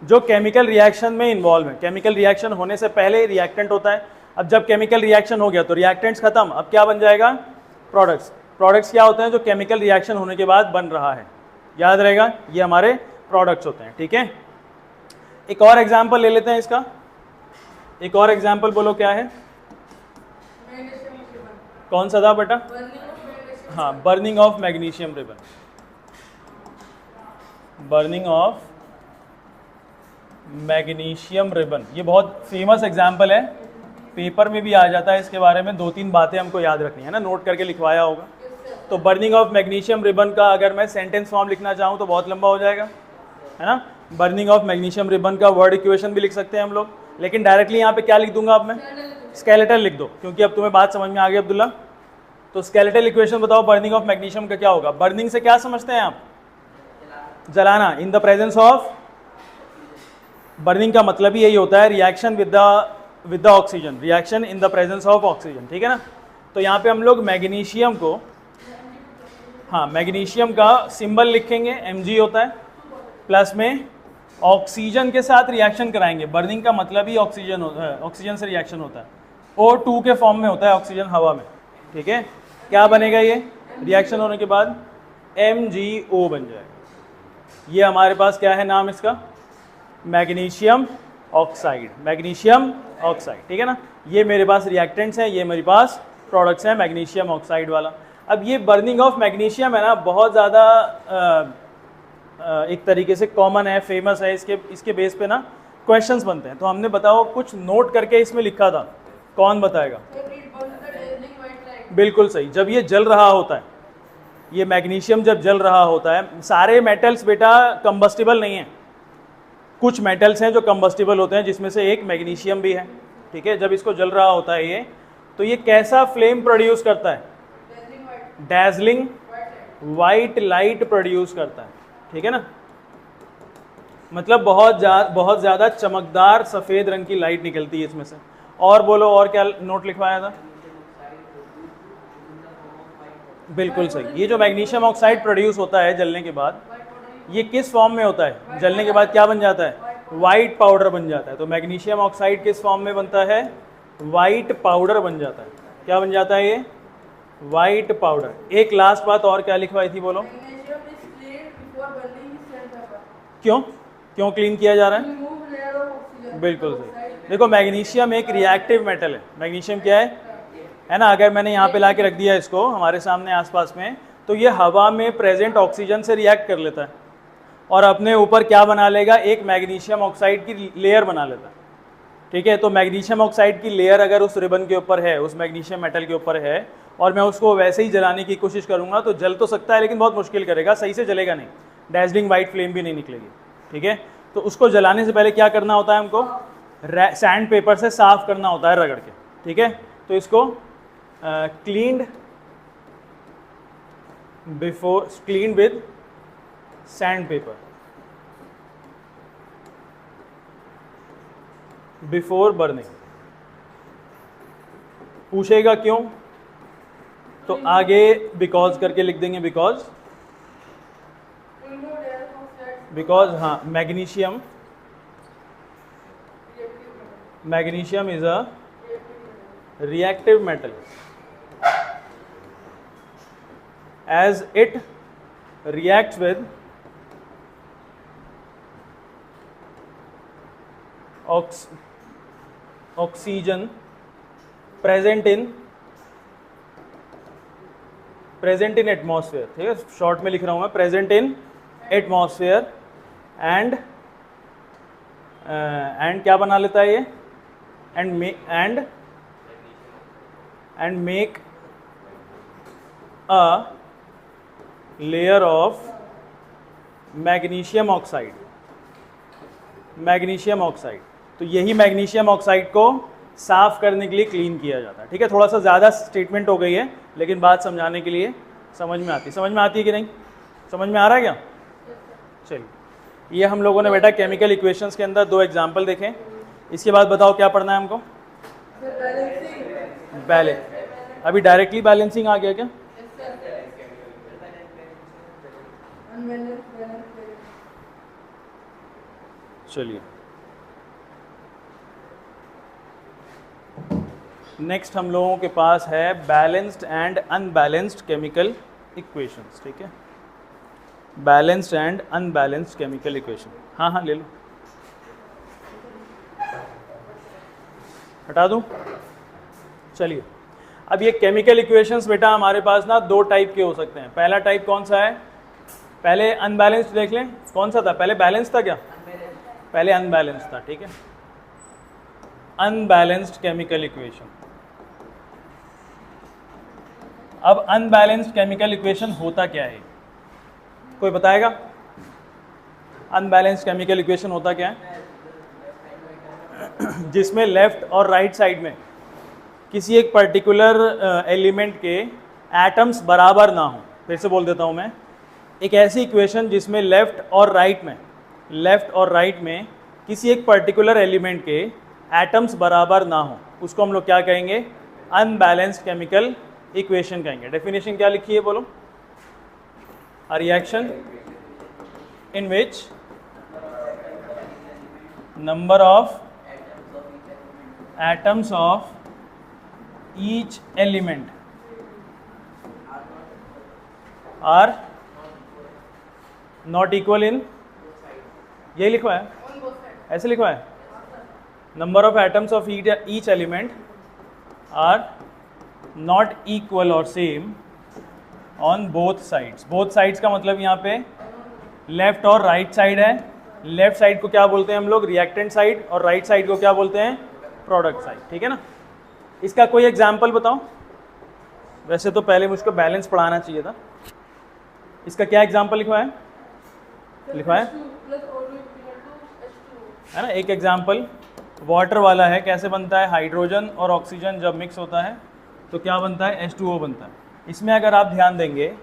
जो केमिकल रिएक्शन में इन्वॉल्व हैं। केमिकल रिएक्शन होने से पहले रिएक्टेंट होता है। अब जब केमिकल रिएक्शन हो गया तो रिएक्टेंट्स खत्म, अब क्या बन जाएगा? प्रोडक्ट्स। प्रोडक्ट्स क्या होते हैं? जो केमिकल रिएक्शन होने के बाद बन रहा है, याद रहेगा, ये हमारे प्रोडक्ट्स होते हैं, ठीक है। एक और एग्जांपल ले लेते हैं इसका, एक और एग्जांपल बोलो क्या है, कौन सा था बेटा? हाँ, burning of magnesium ribbon, burning of magnesium ribbon, ये बहुत फेमस एग्जांपल है, पेपर में भी आ जाता है इसके बारे में। 2-3 बातें हमको याद रखनी है ना, नोट करके लिखवाया होगा। तो बर्निंग ऑफ मैग्नीशियम रिबन का अगर मैं सेंटेंस फॉर्म लिखना चाहूँ तो बहुत लंबा हो जाएगा, है ना। बर्निंग ऑफ मैग्नीशियम रिबन का वर्ड इक्वेशन भी लिख सकते हैं हम लोग, लेकिन डायरेक्टली यहाँ पे क्या लिख दूंगा अब मैं? स्केलेटल लिख दो, क्योंकि अब तुम्हें बात समझ में आ गई अब्दुल्ला। तो स्केलेटल इक्वेशन बताओ बर्निंग ऑफ मैग्नीशियम का क्या होगा? बर्निंग से क्या समझते हैं आप? जलाना, in the presence of, burning का मतलब ही यही होता है reaction with the oxygen, reaction in the presence of oxygen, ठीक है ना। तो यहाँ पे हम लोग मैग्नीशियम को, हाँ, मैग्नीशियम का सिंबल लिखेंगे, Mg होता है, प्लस में ऑक्सीजन के साथ रिएक्शन कराएंगे। बर्निंग का मतलब ही ऑक्सीजन होता है, ऑक्सीजन से रिएक्शन होता है, O2 के फॉर्म में होता है ऑक्सीजन हवा में, ठीक है। क्या बनेगा ये? रिएक्शन होने के बाद MgO बन जाएगा। ये हमारे पास क्या है नाम इसका? मैग्नीशियम ऑक्साइड, मैग्नीशियम ऑक्साइड, ठीक है ना। ये मेरे पास रिएक्टेंट्स हैं, ये मेरे पास प्रोडक्ट्स हैं मैग्नीशियम ऑक्साइड वाला। अब ये बर्निंग ऑफ मैग्नीशियम है ना, बहुत ज़्यादा एक तरीके से कॉमन है, फेमस है, इसके बेस पे ना क्वेश्चंस बनते हैं। तो हमने बताओ कुछ नोट करके इसमें लिखा था, कौन बताएगा? बिल्कुल सही, जब ये जल रहा होता है, ये मैग्नीशियम जब जल रहा होता है, सारे मेटल्स बेटा कंबस्टिबल नहीं है, कुछ मेटल्स हैं जो कंबस्टिबल होते हैं, जिसमें से एक मैग्नीशियम भी है, ठीक है। जब इसको जल रहा होता है ये, तो ये कैसा फ्लेम प्रोड्यूस करता है? डैजलिंग वाइट लाइट प्रोड्यूस करता है, ठीक है ना। मतलब बहुत ज़्यादा चमकदार सफ़ेद रंग की लाइट निकलती है इसमें से। और बोलो, और क्या नोट लिखवाया था? बिल्कुल सही, ये जो मैग्नीशियम ऑक्साइड प्रोड्यूस होता है जलने के बाद, ये किस फॉर्म में होता है? जलने के बाद क्या बन जाता है? वाइट पाउडर बन जाता है। तो मैग्नीशियम ऑक्साइड किस फॉर्म में बनता है? वाइट पाउडर बन जाता है। क्या बन जाता है ये? White powder. एक लास्ट बात और क्या लिखवाई थी, बोलो। क्यों क्यों क्लीन किया जा रहा है? बिल्कुल सही। देखो, मैग्नीशियम एक रिएक्टिव मेटल है। मैग्नीशियम क्या है ना, अगर मैंने यहाँ पे ला के रख दिया इसको हमारे सामने आसपास में, तो ये हवा में प्रेजेंट ऑक्सीजन से रिएक्ट कर लेता है और अपने ऊपर क्या बना लेगा? एक मैग्नीशियम ऑक्साइड की लेयर बना लेता है, ठीक है। तो मैग्नीशियम ऑक्साइड की लेयर अगर उस रिबन के ऊपर है, उस मैग्नीशियम मेटल के ऊपर है, और मैं उसको वैसे ही जलाने की कोशिश करूँगा तो जल तो सकता है, लेकिन बहुत मुश्किल करेगा, सही से जलेगा नहीं, डैजलिंग वाइट फ्लेम भी नहीं निकलेगी, ठीक है। तो उसको जलाने से पहले क्या करना होता है हमको? सैंड पेपर से साफ करना होता है रगड़ के, ठीक है। तो इसको cleaned with sand paper before burning. पूछेगा क्यों? तो आगे बिकॉज करके लिख देंगे, बिकॉज हाँ, magnesium is a reactive metal as it reacts with oxygen present in atmosphere, ठीक है। शॉर्ट में लिख रहा हूं मैं, प्रेजेंट इन एटमॉस्फेयर एंड क्या बना लेता है ये? and make a layer of magnesium oxide. Magnesium oxide, तो यही मैग्नीशियम ऑक्साइड को साफ करने के लिए क्लीन किया जाता है, ठीक है। थोड़ा सा ज़्यादा स्टेटमेंट हो गई है, लेकिन बात समझाने के लिए समझ में आती है कि नहीं? समझ में आ रहा है क्या? चलिए, ये हम लोगों ने बेटा केमिकल इक्वेशंस के अंदर 2 एग्जाम्पल देखें। इसके बाद बताओ क्या पढ़ना है हमको? बैलेंस। अभी डायरेक्टली बैलेंसिंग आ गया क्या? चलिए, नेक्स्ट हम लोगों के पास है balanced and unbalanced chemical equations, ठीक है। Balanced and unbalanced chemical equation. हाँ हाँ ले लो, हटा दूँ। चलिए, अब ये केमिकल इक्वेशंस बेटा हमारे पास ना दो टाइप के हो सकते हैं। पहला टाइप कौन सा है, पहले अनबैलेंस्ड देख लें, कौन सा था पहले, बैलेंस था क्या, पहले अनबैलेंस्ड था, ठीक है। Unbalanced chemical equation. अब अनबैलेंस्ड केमिकल इक्वेशन होता क्या है, कोई बताएगा? अनबैलेंस्ड केमिकल इक्वेशन होता क्या है? जिसमें लेफ्ट और राइट साइड में किसी एक पर्टिकुलर एलिमेंट के एटम्स बराबर ना हो। फिर से बोल देता हूं मैं, एक ऐसी इक्वेशन जिसमें लेफ्ट और राइट में किसी एक पर्टिकुलर एलिमेंट के एटम्स बराबर ना हो, उसको हम लोग क्या कहेंगे, अनबैलेंस्ड केमिकल इक्वेशन कहेंगे। डेफिनेशन क्या लिखी है बोलो, a reaction in which number of atoms of each element are not equal in, यही लिखवा है, ऐसे लिखवा है, number of atoms of each element are not equal or same on both sides। both sides का मतलब यहाँ पे लेफ्ट और राइट साइड है। लेफ्ट साइड को क्या बोलते हैं हम लोग, रिएक्टेंट साइड, और राइट साइड को क्या बोलते हैं, प्रोडक्ट साइड, ठीक है ना। इसका कोई एग्जाम्पल बताओ। वैसे तो पहले मुझको बैलेंस पढ़ाना चाहिए था। इसका क्या एग्जाम्पल लिखवा है, है ना। एक एग्जाम्पल वाटर वाला है, कैसे बनता है, हाइड्रोजन और ऑक्सीजन जब मिक्स होता है तो क्या बनता है, H2O बनता है। इसमें अगर आप ध्यान देंगे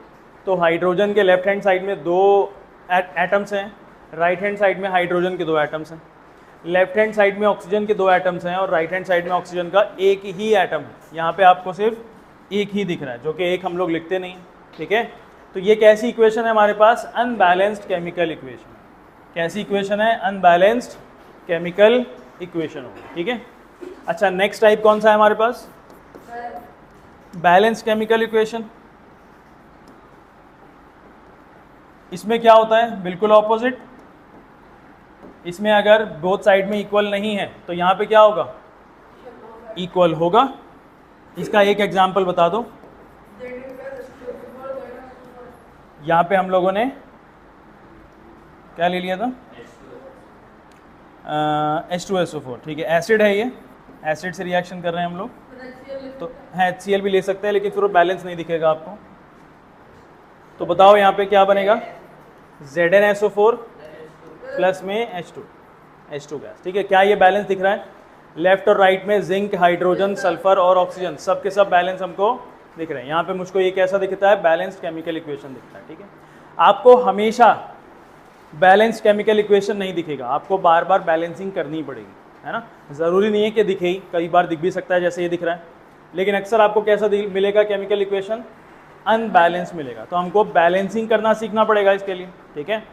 तो हाइड्रोजन के लेफ्ट हैंड साइड में दो एटम्स हैं, राइट हैंड साइड में हाइड्रोजन के दो एटम्स हैं। लेफ्ट हैंड साइड में ऑक्सीजन के दो एटम्स हैं और राइट हैंड साइड में ऑक्सीजन का एक ही एटम है। यहाँ पे आपको सिर्फ एक ही दिख रहा है, जो कि एक हम लोग लिखते नहीं, ठीक है। तो ये कैसी इक्वेशन है हमारे पास, अनबैलेंस्ड केमिकल इक्वेशन। कैसी इक्वेशन है, अनबैलेंस्ड केमिकल इक्वेशन होगी, ठीक है। अच्छा, नेक्स्ट टाइप कौन सा है हमारे पास, बैलेंस्ड केमिकल इक्वेशन। इसमें क्या होता है, बिल्कुल ऑपोजिट। इसमें अगर बोथ साइड में इक्वल नहीं है तो यहाँ पे क्या होगा, इक्वल होगा। इसका एक एग्जांपल बता दो। यहाँ पे हम लोगों ने क्या ले लिया था, H2SO4, ठीक है। एसिड है ये, एसिड से रिएक्शन कर रहे हैं हम लोग, तो है HCl भी ले सकते हैं, लेकिन फिर वो बैलेंस नहीं दिखेगा आपको। तो बताओ यहाँ पे क्या बनेगा, ZnSO4 प्लस में H2 गैस, ठीक है। क्या ये बैलेंस दिख रहा है, लेफ्ट और राइट में जिंक, हाइड्रोजन, सल्फर और ऑक्सीजन सब के सब बैलेंस हमको दिख रहे हैं। यहाँ पे मुझको ये कैसा दिखता है, बैलेंस्ड केमिकल इक्वेशन दिखता है, ठीक है। आपको हमेशा बैलेंस्ड केमिकल इक्वेशन नहीं दिखेगा, आपको बार बार बैलेंसिंग करनी पड़ेगी, है ना। ज़रूरी नहीं है कि दिखे ही, कई बार दिख भी सकता है जैसे ये दिख रहा है, लेकिन अक्सर आपको कैसा मिलेगा केमिकल इक्वेशन, अनबैलेंस मिलेगा। तो हमको बैलेंसिंग करना सीखना पड़ेगा इसके लिए, ठीक है।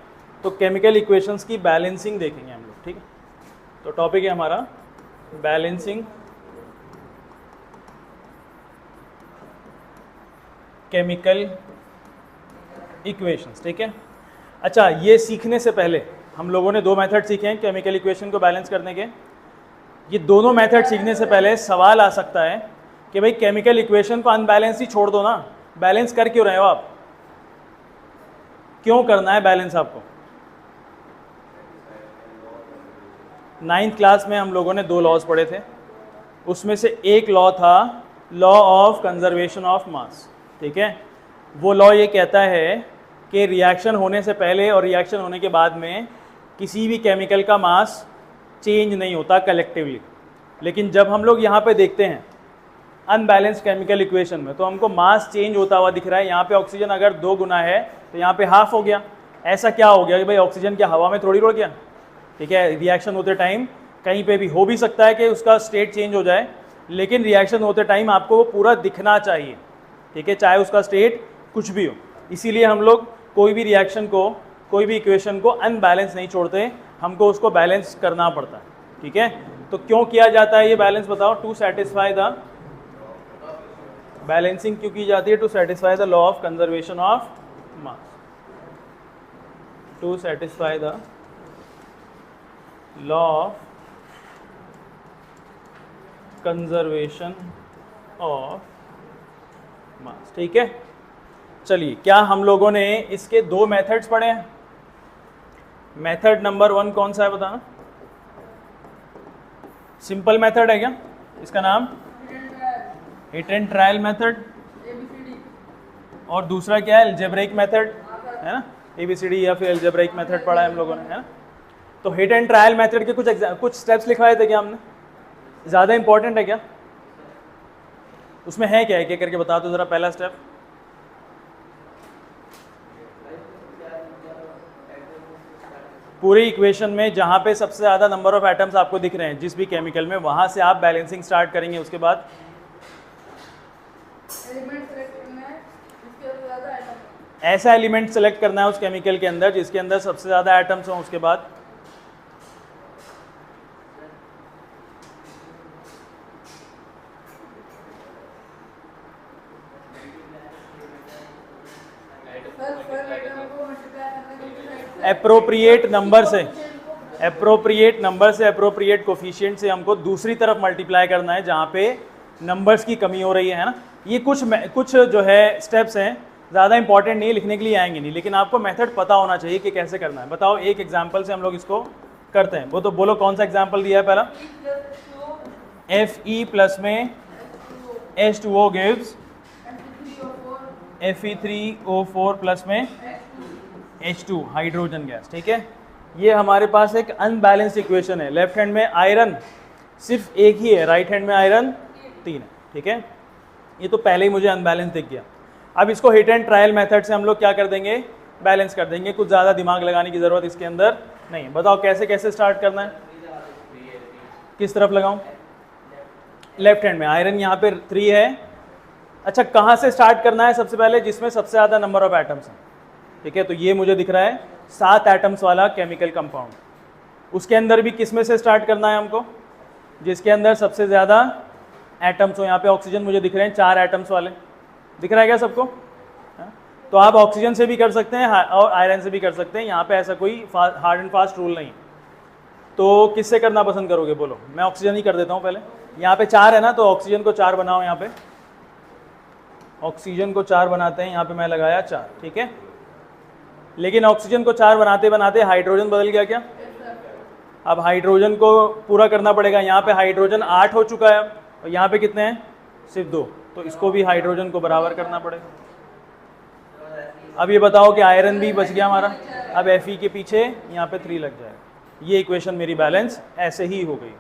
तो केमिकल इक्वेशंस की बैलेंसिंग देखेंगे हम लोग, ठीक है। तो टॉपिक है हमारा बैलेंसिंग केमिकल इक्वेशंस, ठीक है। अच्छा, ये सीखने से पहले हम लोगों ने दो मेथड सीखे हैं केमिकल इक्वेशन को बैलेंस करने के। ये दोनों मेथड सीखने से पहले सवाल आ सकता है कि भाई केमिकल इक्वेशन को अनबैलेंस ही छोड़ दो ना, बैलेंस कर क्यों रहे हो आप, क्यों करना है बैलेंस आपको। 9th क्लास में हम लोगों ने दो लॉज पढ़े थे, उसमें से एक लॉ था law of conservation of mass, ठीक है। वो लॉ ये कहता है कि रिएक्शन होने से पहले और रिएक्शन होने के बाद में किसी भी केमिकल का मास चेंज नहीं होता कलेक्टिवली। लेकिन जब हम लोग यहाँ पे देखते हैं अनबैलेंस्ड केमिकल इक्वेशन में, तो हमको मास चेंज होता हुआ दिख रहा है। यहाँ पे ऑक्सीजन अगर 2 गुना है तो यहाँ पे हाफ हो गया। ऐसा क्या हो गया कि भाई ऑक्सीजन क्या हवा में थोड़ी रुक गया, ठीक है। रिएक्शन होते टाइम कहीं पे भी हो भी सकता है कि उसका स्टेट चेंज हो जाए, लेकिन रिएक्शन होते टाइम आपको वो पूरा दिखना चाहिए, ठीक है, चाहे उसका स्टेट कुछ भी हो। इसीलिए हम लोग कोई भी रिएक्शन को, कोई भी इक्वेशन को अनबैलेंस नहीं छोड़ते, हमको उसको बैलेंस करना पड़ता है, ठीक है। तो क्यों किया जाता है ये बैलेंस बताओ, टू सेटिस्फाई द बैलेंसिंग क्यों की जाती है, to satisfy the law of conservation of mass. To satisfy the law of conservation of mass. ठीक है, चलिए क्या हम लोगों ने इसके दो मेथड्स पढ़े हैं? मेथड नंबर 1 कौन सा है बताना? सिंपल मेथड है क्या इसका नाम? Hit and trial method. और दूसरा क्या है? अलजेब्रिक मेथड, है ना? ABCD या फिर अलजेब्रिक मेथड पढ़ा है हम लोगों ने, है ना? तो हिट एंड ट्रायल मेथड के कुछ स्टेप्स लिखवाए थे क्या हमने? ज़्यादा इंपॉर्टेंट है क्या? उसमें है क्या, एक एक करके बता दो ज़रा। पहला स्टेप, पूरी इक्वेशन में जहाँ पे सबसे ज़्यादा नंबर ऑफ एटम्स आपको दिख रहे हैं जिस भी केमिकल में, वहाँ से आप बैलेंसिंग स्टार्ट करेंगे। उसके बाद ऐसा एलिमेंट सेलेक्ट करना है उस केमिकल के अंदर जिसके अंदर सबसे ज़्यादा एटम्स हों। उसके बाद एप्रोप्रिएट नंबर से एप्रोप्रिएट कोफिशिएंट से हमको दूसरी तरफ मल्टीप्लाई करना है जहाँ पे नंबर्स की कमी हो रही है ना? ये कुछ जो है स्टेप्स हैं, ज़्यादा इंपॉर्टेंट नहीं है, लिखने के लिए आएंगे नहीं, लेकिन आपको मेथड पता होना चाहिए कि कैसे करना है। बताओ, एक एग्जांपल से हम लोग इसको करते हैं। वो तो बोलो कौन सा एग्जांपल दिया है पहला? Fe प्लस में H2O गिव्स Fe3O4 प्लस में H2 हाइड्रोजन गैस। ठीक है, ये हमारे पास एक अनबैलेंस्ड इक्वेशन है। लेफ्ट हैंड में आयरन सिर्फ एक ही है, राइट हैंड में आयरन 3 है। ठीक है, ये तो पहले ही मुझे अनबैलेंस दिख गया। अब इसको हिट एंड ट्रायल मेथड से हम लोग क्या कर देंगे? बैलेंस कर देंगे। कुछ ज़्यादा दिमाग लगाने की ज़रूरत इसके अंदर नहीं है। बताओ कैसे कैसे स्टार्ट करना है? किस तरफ लगाऊं? लेफ्ट हैंड में आयरन यहाँ पे 3 है। अच्छा, कहाँ से स्टार्ट करना है? सबसे पहले जिसमें सबसे ज़्यादा नंबर ऑफ एटम्स हैं। ठीक है, तो ये मुझे दिख रहा है 7 एटम्स वाला केमिकल कंपाउंड। उसके अंदर भी किस में से स्टार्ट करना है हमको? जिसके अंदर सबसे ज़्यादा एटम्स हो। यहाँ पे ऑक्सीजन मुझे दिख रहे हैं 4 एटम्स वाले, दिख रहा है क्या सबको? तो आप ऑक्सीजन से भी कर सकते हैं और आयरन से भी कर सकते हैं। यहाँ पे ऐसा कोई हार्ड एंड फास्ट रूल नहीं। तो किससे करना पसंद करोगे बोलो? मैं ऑक्सीजन ही कर देता हूँ पहले। यहाँ पे 4 है ना, तो ऑक्सीजन को 4 बनाओ। यहाँ पे ऑक्सीजन को 4 बनाते हैं। यहाँ पे मैं लगाया 4। ठीक है, लेकिन ऑक्सीजन को 4 बनाते बनाते हाइड्रोजन बदल गया क्या? अब हाइड्रोजन को पूरा करना पड़ेगा। यहाँ पे हाइड्रोजन 8 हो चुका है और यहाँ पे कितने हैं? सिर्फ 2। तो इसको भी हाइड्रोजन को बराबर करना पड़ेगा। अब ये बताओ कि आयरन भी बच गया हमारा। अब Fe के पीछे यहाँ पे 3 लग जाएगा। ये इक्वेशन मेरी बैलेंस ऐसे ही हो गई।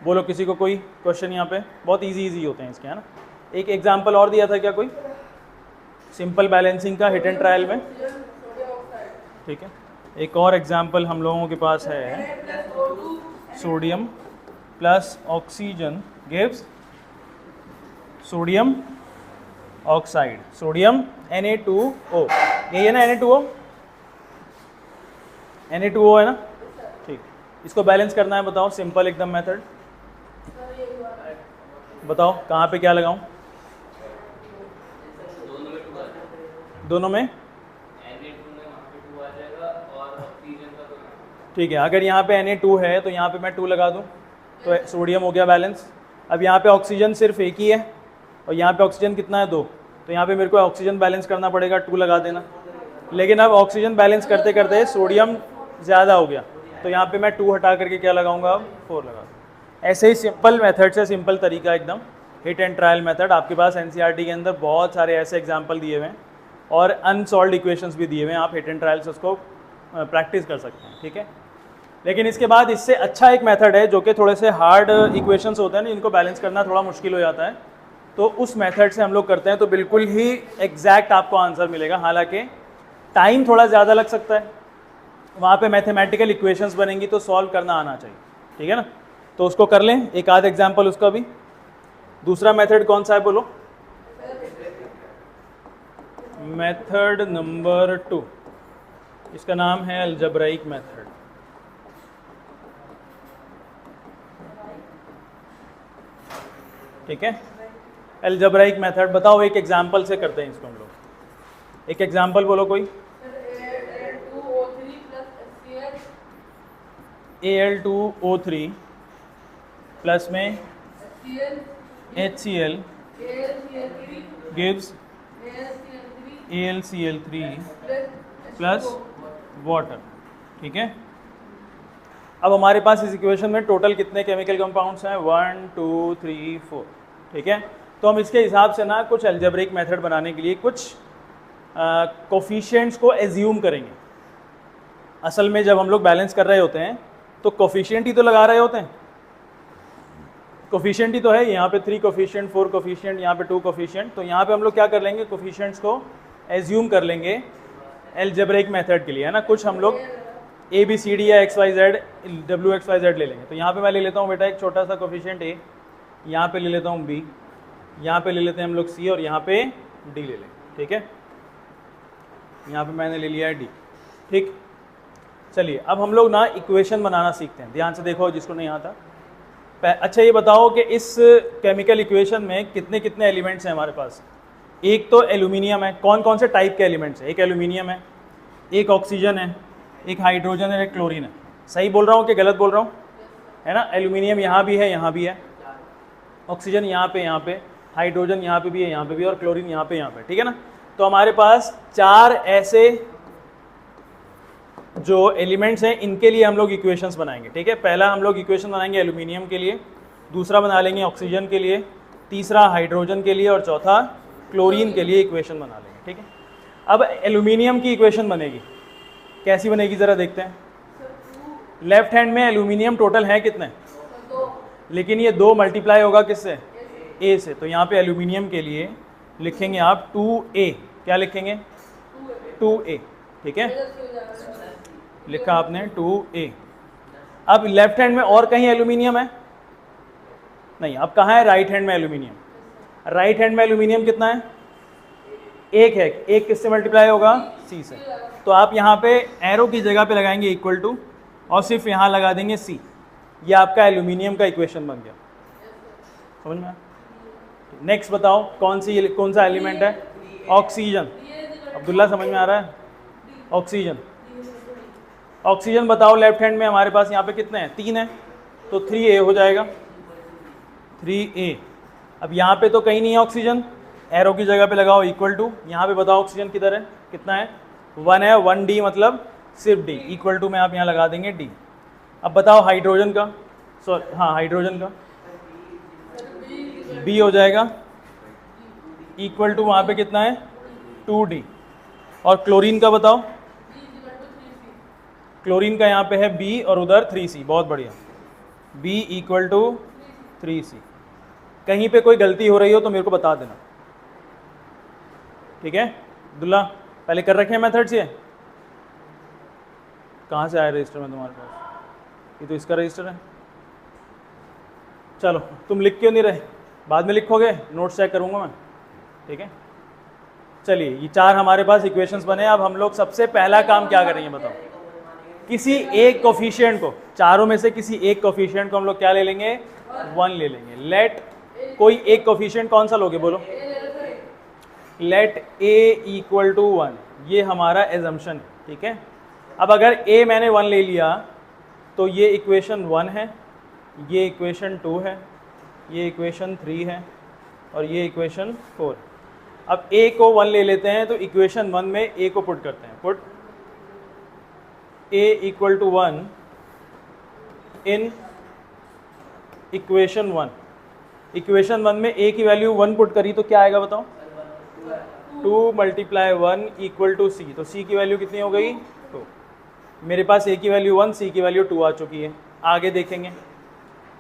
बोलो किसी को कोई क्वेश्चन? यहाँ पे बहुत इजी होते हैं इसके, है ना? एक एग्जाम्पल और दिया था क्या कोई सिंपल बैलेंसिंग का हिट एंड ट्रायल में? ठीक है, एक और एग्जाम्पल हम लोगों के पास है। Sodium plus oxygen gives sodium oxide, sodium Na2O। यही है ना Na2O? Na2O है ना? ठीक, इसको बैलेंस करना है। बताओ सिंपल एकदम मेथड। बताओ कहाँ पे क्या लगाऊं? दोनों में ठीक है। अगर यहाँ पे Na2 है तो यहाँ पे मैं 2 लगा दूँ तो सोडियम हो गया बैलेंस। अब यहाँ पे ऑक्सीजन सिर्फ एक ही है और यहाँ पे ऑक्सीजन कितना है? 2। तो यहाँ पे मेरे को ऑक्सीजन बैलेंस करना पड़ेगा, 2 लगा देना। लेकिन अब ऑक्सीजन बैलेंस करते करते सोडियम ज़्यादा हो गया, तो यहाँ पे मैं 2 हटा करके क्या लगाऊंगा? अब 4 लगा दूँ। ऐसे ही सिंपल मेथड से, सिंपल तरीका एकदम हिट एंड ट्रायल मेथड। आपके पास NCERT के अंदर बहुत सारे ऐसे एग्जाम्पल दिए हुए हैं और अनसॉल्व्ड इक्वेशंस भी दिए हुए हैं। आप हिट एंड ट्रायल से उसको प्रैक्टिस कर सकते हैं। ठीक है, लेकिन इसके बाद इससे अच्छा एक मेथड है जो कि थोड़े से हार्ड इक्वेशंस होते हैं ना, इनको बैलेंस करना थोड़ा मुश्किल हो जाता है। तो उस मेथड से हम लोग करते हैं तो बिल्कुल ही एग्जैक्ट आपको आंसर मिलेगा। हालांकि टाइम थोड़ा ज़्यादा लग सकता है, वहाँ पे मैथमेटिकल इक्वेशंस बनेंगी तो सॉल्व करना आना चाहिए। ठीक है ना? तो उसको कर लें, एक आध एग्जाम्पल उसका भी। दूसरा मेथड कौन सा है बोलो? मेथड नंबर 2, इसका नाम है अलजेब्राइक मेथड। ठीक है, अलजेब्राइक मेथड। बताओ एक एग्जाम्पल से करते हैं इसको हम लोग। एक एग्जाम्पल बोलो कोई। Al2O3 प्लस में HCl gives AlCl3 plus water. ठीक है, अब हमारे पास इस इक्वेशन में टोटल कितने केमिकल कंपाउंड्स हैं? 1 2 3 4। ठीक है, तो हम इसके हिसाब से ना कुछ अलजेब्रिक मेथड बनाने के लिए कुछ कोफिशिएंट्स को एज्यूम करेंगे। असल में जब हम लोग बैलेंस कर रहे होते हैं तो कोफिशिएंट ही तो लगा रहे होते हैं, कोफिशिएंट ही तो है। यहाँ पे 3 कोफिशिएंट, 4 कोफिशिएंट, यहाँ पे 2 कोफिशिएंट। तो यहाँ पे हम लोग क्या कर लेंगे, कोफिशिएंट्स को एज्यूम कर लेंगे अलजेब्रिक मेथड के लिए, है ना। कुछ हम लोग ABCD या XYZ WXYZ ले लेंगे। तो यहाँ पे मैं ले लेता हूँ बेटा एक छोटा सा कोफिशिएंट A, यहाँ पे ले लेता हूँ B, यहाँ पे ले लेते हैं हम लोग C और यहाँ पे D ले लेंगे। ठीक है, यहाँ पे मैंने ले लिया है D। ठीक, चलिए अब हम लोग ना इक्वेशन बनाना सीखते हैं। ध्यान से देखो जिसको नहीं आता। अच्छा ये बताओ कि इस केमिकल इक्वेशन में कितने कितने एलिमेंट्स हैं हमारे पास? एक तो एल्यूमिनियम है। कौन कौन से टाइप के एलिमेंट्स हैं? एक एल्यूमिनियम है, एक ऑक्सीजन है, एक हाइड्रोजन है, एक क्लोरीन है। सही बोल रहा हूँ कि गलत बोल रहा हूँ? है ना, एल्यूमिनियम यहाँ भी है, यहाँ भी है, ऑक्सीजन यहाँ पे, हाइड्रोजन यहाँ पे भी है, यहाँ पे भी, और क्लोरीन यहाँ पे। ठीक है ना, तो हमारे पास 4 ऐसे जो एलिमेंट्स हैं इनके लिए हम लोग इक्वेशंस बनाएंगे। ठीक है, पहला हम लोग इक्वेशन बनाएंगे एल्यूमिनियम के लिए, दूसरा बना लेंगे ऑक्सीजन के लिए, तीसरा हाइड्रोजन के लिए, और चौथा क्लोरीन के लिए इक्वेशन बना लेंगे। ठीक है, अब एल्यूमिनियम की इक्वेशन बनेगी, कैसी बनेगी ज़रा देखते हैं। लेफ्ट हैंड में एल्यूमिनियम टोटल है कितने? 2, लेकिन ये 2 मल्टीप्लाई होगा किससे? A से। तो यहाँ पे एल्यूमिनियम के लिए लिखेंगे आप 2A। क्या लिखेंगे? 2A। ठीक है, लिखा आपने 2A। अब लेफ्ट हैंड में और कहीं एल्यूमिनियम है? नहीं। अब कहाँ है राइट हैंड में एल्यूमिनियम? राइट हैंड में एल्यूमिनियम कितना है? 1 है। 1 किससे मल्टीप्लाई होगा? C से। तो आप यहाँ पे एरो की जगह पे लगाएंगे इक्वल टू और सिर्फ यहाँ लगा देंगे C। ये आपका एल्यूमिनियम का इक्वेशन बन गया। समझ में? नेक्स्ट बताओ कौन सा एलिमेंट है? ऑक्सीजन। अब्दुल्ला समझ में आ रहा है? ऑक्सीजन। ऑक्सीजन बताओ लेफ्ट हैंड में हमारे पास यहाँ पे कितने हैं? 3 है, तो 3A हो जाएगा, 3A। अब यहाँ पे तो कहीं नहीं है ऑक्सीजन, एरो की जगह पे लगाओ इक्वल टू। यहाँ पे बताओ ऑक्सीजन किधर है, कितना है? 1 है, 1D मतलब सिर्फ D, इक्वल टू में आप यहाँ लगा देंगे D। अब बताओ हाइड्रोजन का, सॉरी हाँ हाइड्रोजन का B हो जाएगा, इक्वल टू वहाँ पे कितना है? 2D। और क्लोरीन का बताओ, क्लोरीन का यहाँ पे है B और उधर 3C। बहुत बढ़िया, B इक्वल टू 3C। कहीं पे कोई गलती हो रही हो तो मेरे को बता देना। ठीक है अब्दुल्ला, पहले कर रखे हैं मेथड्स ये? कहाँ से आया रजिस्टर में तुम्हारे पास? ये तो इसका रजिस्टर है। चलो तुम लिख क्यों नहीं रहे? बाद में लिखोगे, नोट्स चेक करूँगा मैं। ठीक है, चलिए ये 4 हमारे पास इक्वेशंस बने। अब हम लोग सबसे पहला काम क्या करेंगे बताओ? किसी एक कोफिशिएंट को, चारों में से किसी एक कोफिशिएंट को हम लोग क्या ले लेंगे? 1 ले लेंगे। लेट कोई एक कोफिशिएंट कौन सा लोगे बोलो? लेट A इक्वल टू 1, ये हमारा एजम्पशन है। ठीक है, अब अगर A मैंने 1 ले लिया तो ये इक्वेशन 1 है, ये इक्वेशन 2 है, ये इक्वेशन 3 है और ये इक्वेशन 4। अब A को 1 ले लेते हैं तो इक्वेशन 1 में A को पुट करते हैं। Put A equal to 1 in equation 1। Equation 1 में A की वैल्यू 1 पुट करी तो क्या आएगा बताओ? 2 मल्टीप्लाई 1 इक्वल टू C। तो C की वैल्यू कितनी हो गई? 2। मेरे पास A की वैल्यू 1, C की वैल्यू 2 आ चुकी है। आगे देखेंगे,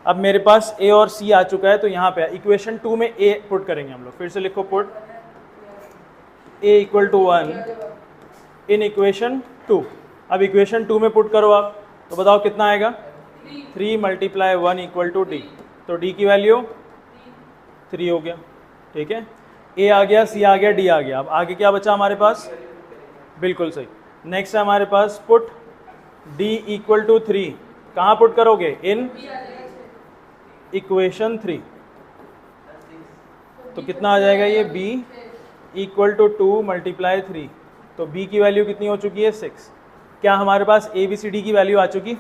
अब मेरे पास A और C आ चुका है तो यहाँ पे इक्वेशन 2 में A पुट करेंगे हम लोग। फिर से लिखो put A equal to 1 in equation 2। अब इक्वेशन 2 में पुट करो आप, तो बताओ कितना आएगा? 3 मल्टीप्लाई 1 इक्वल टू D। तो D की वैल्यू 3 हो गया। ठीक है, A आ गया, C आ गया, D आ गया। अब आगे क्या बचा हमारे पास? बिल्कुल सही। नेक्स्ट है हमारे पास पुट D इक्वल टू 3। कहाँ पुट करोगे? In equation 3। तो कितना आ जाएगा ये? B equal to 2 multiply 3। तो B की वैल्यू कितनी हो चुकी है? 6। क्या हमारे पास ABCD की वैल्यू आ चुकी?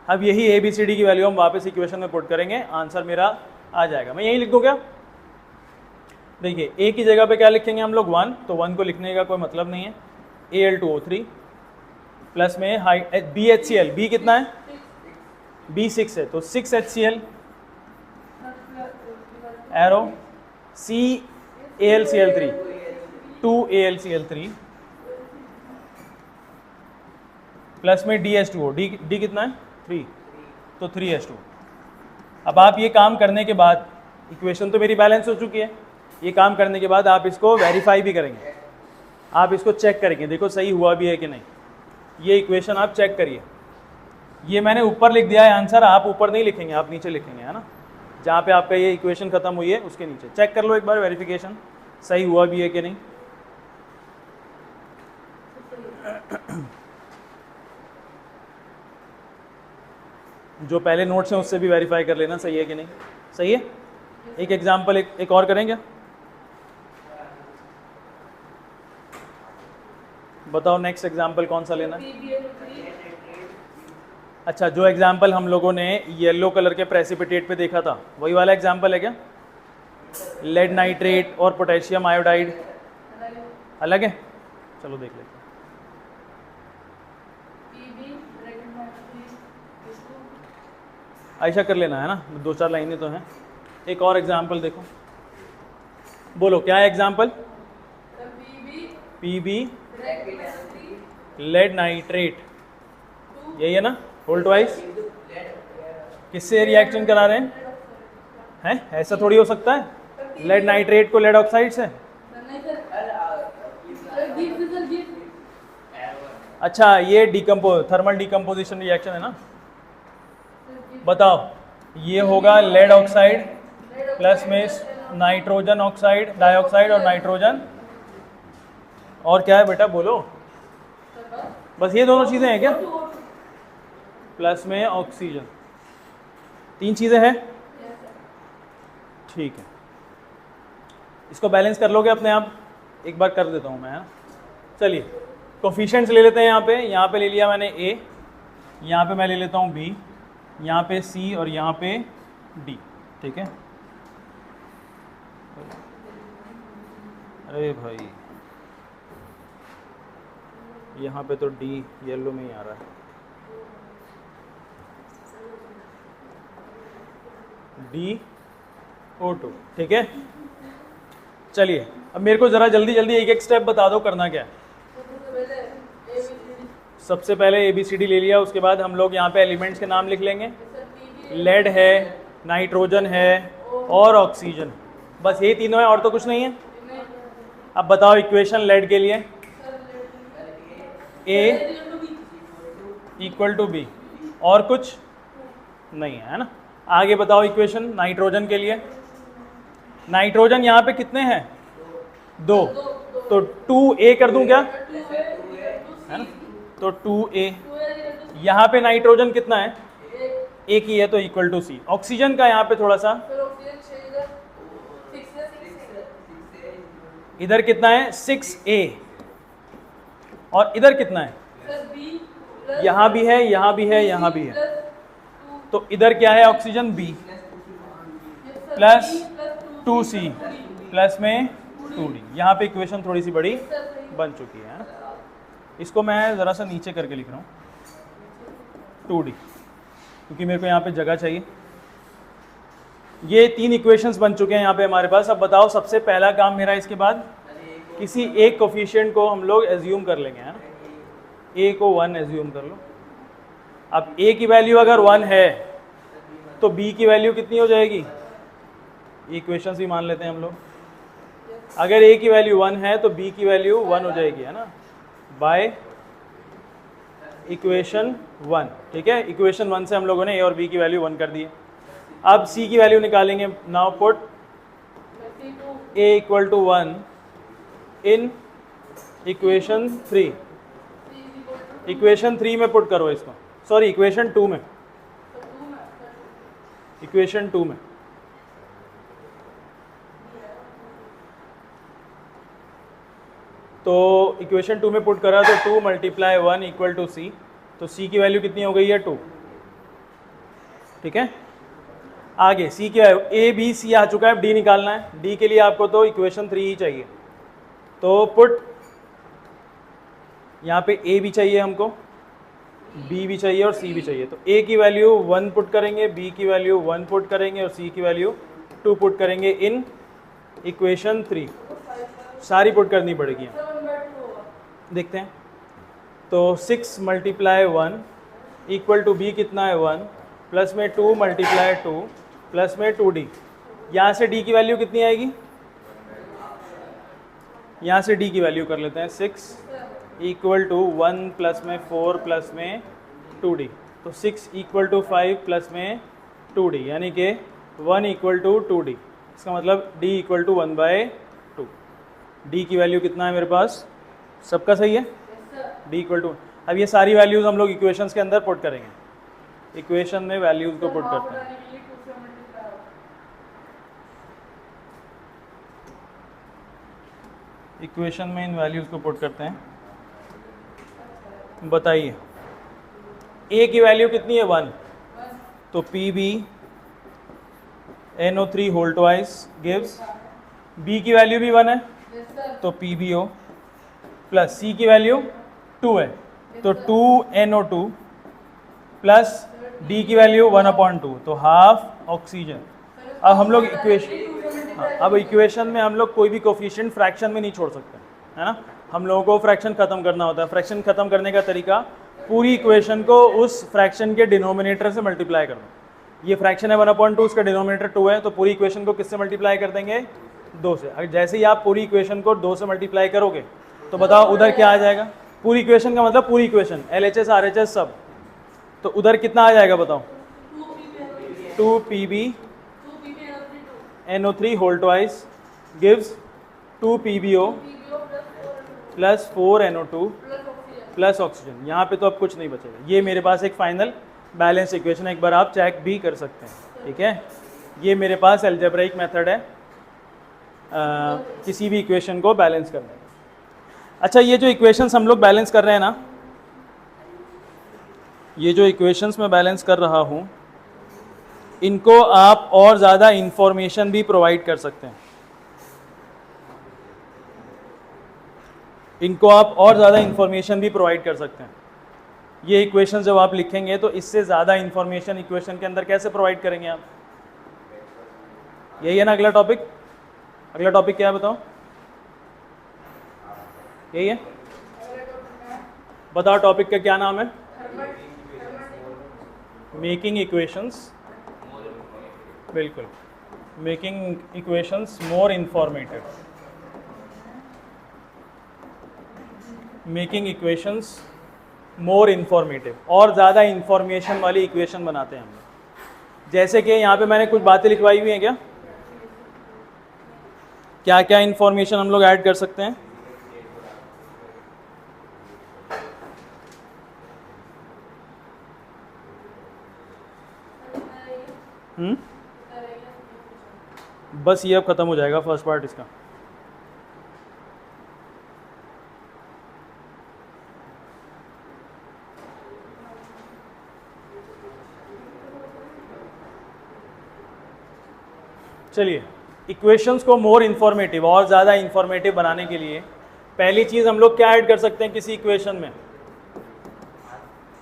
अब यही ए बी सी डी की वैल्यू हम वापस इक्वेशन में पुट करेंगे, आंसर मेरा आ जाएगा। मैं यही लिख दूँ क्या? देखिए ए की जगह पे क्या लिखेंगे हम लोग 1, तो 1 को लिखने का कोई मतलब नहीं है। Al2O3 प्लस में हाई BHCl, बी कितना है? बी 6 है तो 6HCl arrow CAlCl3 2AlCl3 plus में DH2O, डी कितना है? 3, तो 3H2। अब आप ये काम करने के बाद, इक्वेशन तो मेरी बैलेंस हो चुकी है, ये काम करने के बाद आप इसको वेरीफाई भी करेंगे, आप इसको चेक करेंगे, देखो सही हुआ भी है कि नहीं। ये इक्वेशन आप चेक करिए, ये मैंने ऊपर लिख दिया है आंसर, आप ऊपर नहीं लिखेंगे, आप नीचे लिखेंगे, है ना, जहाँ पे आपका ये इक्वेशन खत्म हुई है उसके नीचे। चेक कर लो एक बार, वेरिफिकेशन सही हुआ भी है कि नहीं। जो पहले नोट्स हैं उससे भी वेरीफाई कर लेना सही है कि नहीं। सही है। एक एग्जाम्पल एक और करेंगे, बताओ नेक्स्ट एग्जाम्पल कौन सा लेना है। अच्छा, जो एग्जाम्पल हम लोगों ने येलो कलर के प्रेसिपिटेट पे देखा था वही वाला एग्जाम्पल है क्या? लेड नाइट्रेट और पोटेशियम आयोडाइड अलग है? चलो देख लेते हैं। ऐसा कर लेना है ना, 2-4 लाइनें तो हैं। एक और एग्जाम्पल देखो, बोलो क्या है एग्जाम्पल? पीबी लेड नाइट्रेट, यही है ना, होल्ड वाइज। किससे रिएक्शन करा रहे हैं? ऐसा थोड़ी हो सकता है, लेड नाइट्रेट को लेड ऑक्साइड से। अच्छा, ये थर्मल डिकम्पोजिशन रिएक्शन है ना। बताओ, ये होगा लेड ऑक्साइड प्लस में नाइट्रोजन ऑक्साइड, डाइऑक्साइड और नाइट्रोजन, और क्या है बेटा बोलो? बस ये दोनों चीज़ें हैं क्या? प्लस में ऑक्सीजन, 3 चीज़ें हैं। ठीक है, इसको बैलेंस कर लोगे अपने आप? एक बार कर देता हूँ मैं। चलिए कोफिशिएंट्स ले लेते हैं। यहाँ पे ले लिया मैंने A, यहाँ पे मैं ले लेता हूँ B, यहाँ पे C और यहाँ पे D। ठीक है। अरे भाई यहाँ पे तो D येलो में ही आ रहा है। DO2। ठीक है। चलिए अब मेरे को ज़रा जल्दी जल्दी एक स्टेप बता दो, करना क्या है। सबसे पहले ABCD ले लिया, उसके बाद हम लोग यहाँ पे एलिमेंट्स के नाम लिख लेंगे। लेड है, नाइट्रोजन है और ऑक्सीजन, बस ये तीनों है और तो कुछ नहीं है। अब बताओ इक्वेशन लेड के लिए। A = B, और कुछ नहीं है ना। आगे बताओ इक्वेशन नाइट्रोजन के लिए। नाइट्रोजन यहाँ पे कितने हैं? 2, तो 2A कर दूं क्या, है ना, तो 2A। यहाँ पे नाइट्रोजन कितना है? एक ही है तो =C। ऑक्सीजन का यहाँ पे थोड़ा सा, इधर कितना है? 6A, और इधर कितना है? यहाँ भी है, यहाँ भी है, यहाँ भी है, तो इधर क्या है? Oxygen B plus 2C plus में 2D। यहाँ पे इक्वेशन थोड़ी सी बड़ी बन चुकी है ना। इसको मैं ज़रा सा नीचे करके लिख रहा हूँ 2D, क्योंकि मेरे को यहाँ पे जगह चाहिए। ये 3 इक्वेशंस बन चुके हैं यहाँ पे हमारे पास। अब बताओ सबसे पहला काम मेरा, इसके बाद किसी एक कोफिशिएंट को हम लोग एज्यूम कर लेंगे, है ना। A को 1 एज्यूम कर लो। अब A की वैल्यू अगर 1 है तो B की वैल्यू कितनी हो जाएगी? इक्वेशंस भी मान लेते हैं हम लोग। अगर A की वैल्यू 1 है तो B की वैल्यू 1 हो जाएगी, है ना, बाय इक्वेशन 1। ठीक है, इक्वेशन 1 से हम लोगों ने A और B की वैल्यू 1 कर दी है। अब C की वैल्यू निकालेंगे। Now put A = 1 in equation 3। Equation 3 में पुट करो इसको, सॉरी इक्वेशन 2 में, इक्वेशन 2 में। तो इक्वेशन 2 में पुट करा तो 2 × 1 = C, तो C की वैल्यू कितनी हो गई है? 2। ठीक है। आगे सी क्या है, ए बी सी आ चुका है, डी निकालना है। डी के लिए आपको तो इक्वेशन 3 ही चाहिए, तो पुट यहाँ पे ए भी चाहिए हमको, बी भी चाहिए और सी भी चाहिए। तो ए की वैल्यू 1 पुट करेंगे, बी की वैल्यू 1 पुट करेंगे और सी की वैल्यू 2 पुट करेंगे इन इक्वेशन 3। सारी पुट करनी पड़ेगी, देखते हैं। तो 6 मल्टीप्लाई 1 इक्वल टू बी कितना है 1, प्लस में 2 मल्टीप्लाई 2 प्लस में 2d। यहाँ से d की वैल्यू कितनी आएगी, यहाँ से d की वैल्यू कर लेते हैं 6 इक्वल टू 1 प्लस में 4 प्लस में 2d। तो 6 इक्वल टू 5 प्लस में 2d, यानी कि 1 इक्वल टू 2d। इसका मतलब d इक्वल टू 1/2। d की वैल्यू कितना है मेरे पास, सबका सही है, d इक्वल टू। अब ये सारी वैल्यूज़ हम लोग इक्वेशंस के अंदर पुट करेंगे। इक्वेशन में वैल्यूज़ को पुट करते हैं। इक्वेशन में इन वैल्यूज़ को पुट करते हैं। बताइए a की वैल्यू कितनी है 1, तो Pb NO3 whole twice gives, b की वैल्यू भी 1 है तो PbO, प्लस c की वैल्यू 2 है तो 2NO2 प्लस d की वैल्यू 1/2 तो हाफ ऑक्सीजन। अब हम लोग अब इक्वेशन में हम लोग कोई भी कोफिशिएंट फ्रैक्शन में नहीं छोड़ सकते, है ना। हम लोगों को फ्रैक्शन खत्म करना होता है। फ्रैक्शन खत्म करने का तरीका, पूरी इक्वेशन को उस फ्रैक्शन के डिनोमिनेटर से मल्टीप्लाई कर दो। ये फ्रैक्शन है 1/2, उसका डिनोमिनेटर 2 है, तो पूरी इक्वेशन को किससे मल्टीप्लाई कर देंगे, 2 से। अगर जैसे ही आप पूरी इक्वेशन को 2 से मल्टीप्लाई करोगे तो बताओ उधर क्या आ जाएगा। पूरी इक्वेशन का मतलब पूरी इक्वेशन, LHS RHS सब, तो उधर कितना आ जाएगा बताओ, 2Pb NO3 whole twice gives 2PbO plus 4NO2 plus oxygen. यहाँ पे तो अब कुछ नहीं बचेगा। ये मेरे पास एक फाइनल बैलेंस इक्वेशन है, एक बार आप चेक भी कर सकते हैं, ठीक है। ये मेरे पास एल्जेब्राइक मेथड है किसी भी इक्वेशन को बैलेंस करने का। अच्छा, ये जो इक्वेशंस हम लोग बैलेंस कर रहे हैं ना, ये जो इक्वेशंस मैं बैलेंस कर रहा हूँ, इनको आप और ज़्यादा इंफॉर्मेशन भी प्रोवाइड कर सकते हैं। इनको आप और ज़्यादा इंफॉर्मेशन भी प्रोवाइड कर सकते हैं। ये इक्वेशन जब आप लिखेंगे तो इससे ज़्यादा इंफॉर्मेशन इक्वेशन के अंदर कैसे प्रोवाइड करेंगे आप, यही है ना अगला टॉपिक। अगला टॉपिक क्या है बताओ, यही है, बताओ टॉपिक का क्या नाम है, मेकिंग इक्वेशंस। बिल्कुल, मेकिंग इक्वेशंस मोर इंफॉर्मेटिव। मेकिंग इक्वेशंस मोर इंफॉर्मेटिव, और ज़्यादा इंफॉर्मेशन वाली इक्वेशन बनाते हैं हम लोग। जैसे कि यहाँ पे मैंने कुछ बातें लिखवाई हुई हैं, क्या क्या इंफॉर्मेशन हम लोग ऐड कर सकते हैं। बस ये अब ख़त्म हो जाएगा फर्स्ट पार्ट इसका। चलिए, इक्वेशंस को मोर इन्फॉर्मेटिव, और ज़्यादा इन्फॉर्मेटिव बनाने के लिए पहली चीज़ हम लोग क्या ऐड कर सकते हैं किसी इक्वेशन में,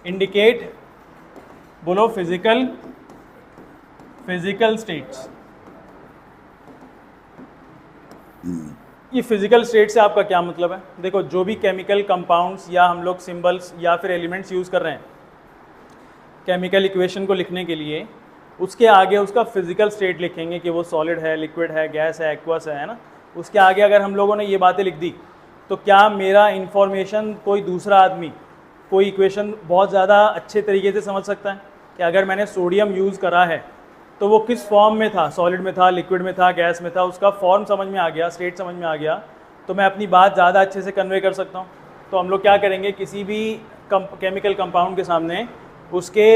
इंडिकेट, बोलो, फिजिकल स्टेट्स। ये फिजिकल स्टेट से आपका क्या मतलब है, देखो जो भी केमिकल कंपाउंड्स या हम लोग सिंबल्स या फिर एलिमेंट्स यूज़ कर रहे हैं केमिकल इक्वेशन को लिखने के लिए, उसके आगे उसका फिजिकल स्टेट लिखेंगे कि वो सॉलिड है, लिक्विड है, गैस है, एक्वस है ना। उसके आगे अगर हम लोगों ने ये बातें लिख दी तो क्या मेरा इन्फॉर्मेशन कोई दूसरा आदमी कोई इक्वेशन बहुत ज़्यादा अच्छे तरीके से समझ सकता है कि अगर मैंने सोडियम यूज़ करा है तो वो किस फॉर्म में था, सॉलिड में था, लिक्विड में था, गैस में था, उसका फॉर्म समझ में आ गया, स्टेट समझ में आ गया, तो मैं अपनी बात ज़्यादा अच्छे से कन्वे कर सकता हूँ। तो हम लोग क्या करेंगे, किसी भी केमिकल कंपाउंड के सामने उसके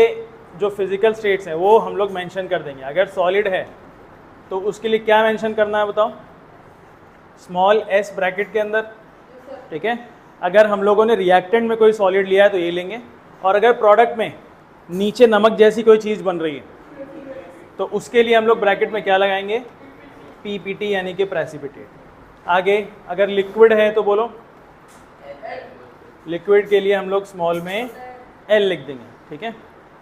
जो फिजिकल स्टेट्स हैं वो हम लोग मेंशन कर देंगे। अगर सॉलिड है तो उसके लिए क्या मेंशन करना है बताओ, स्मॉल s ब्रैकेट के अंदर, ठीक है। अगर हम लोगों ने रिएक्टेंट में कोई सॉलिड लिया है तो ये लेंगे, और अगर प्रोडक्ट में नीचे नमक जैसी कोई चीज़ बन रही है तो उसके लिए हम लोग ब्रैकेट में क्या लगाएंगे, पीपीटी यानी कि प्रेसिपिटेट। आगे अगर लिक्विड है तो बोलो, लिक्विड के लिए हम लोग स्मॉल में एल लिख देंगे, ठीक है।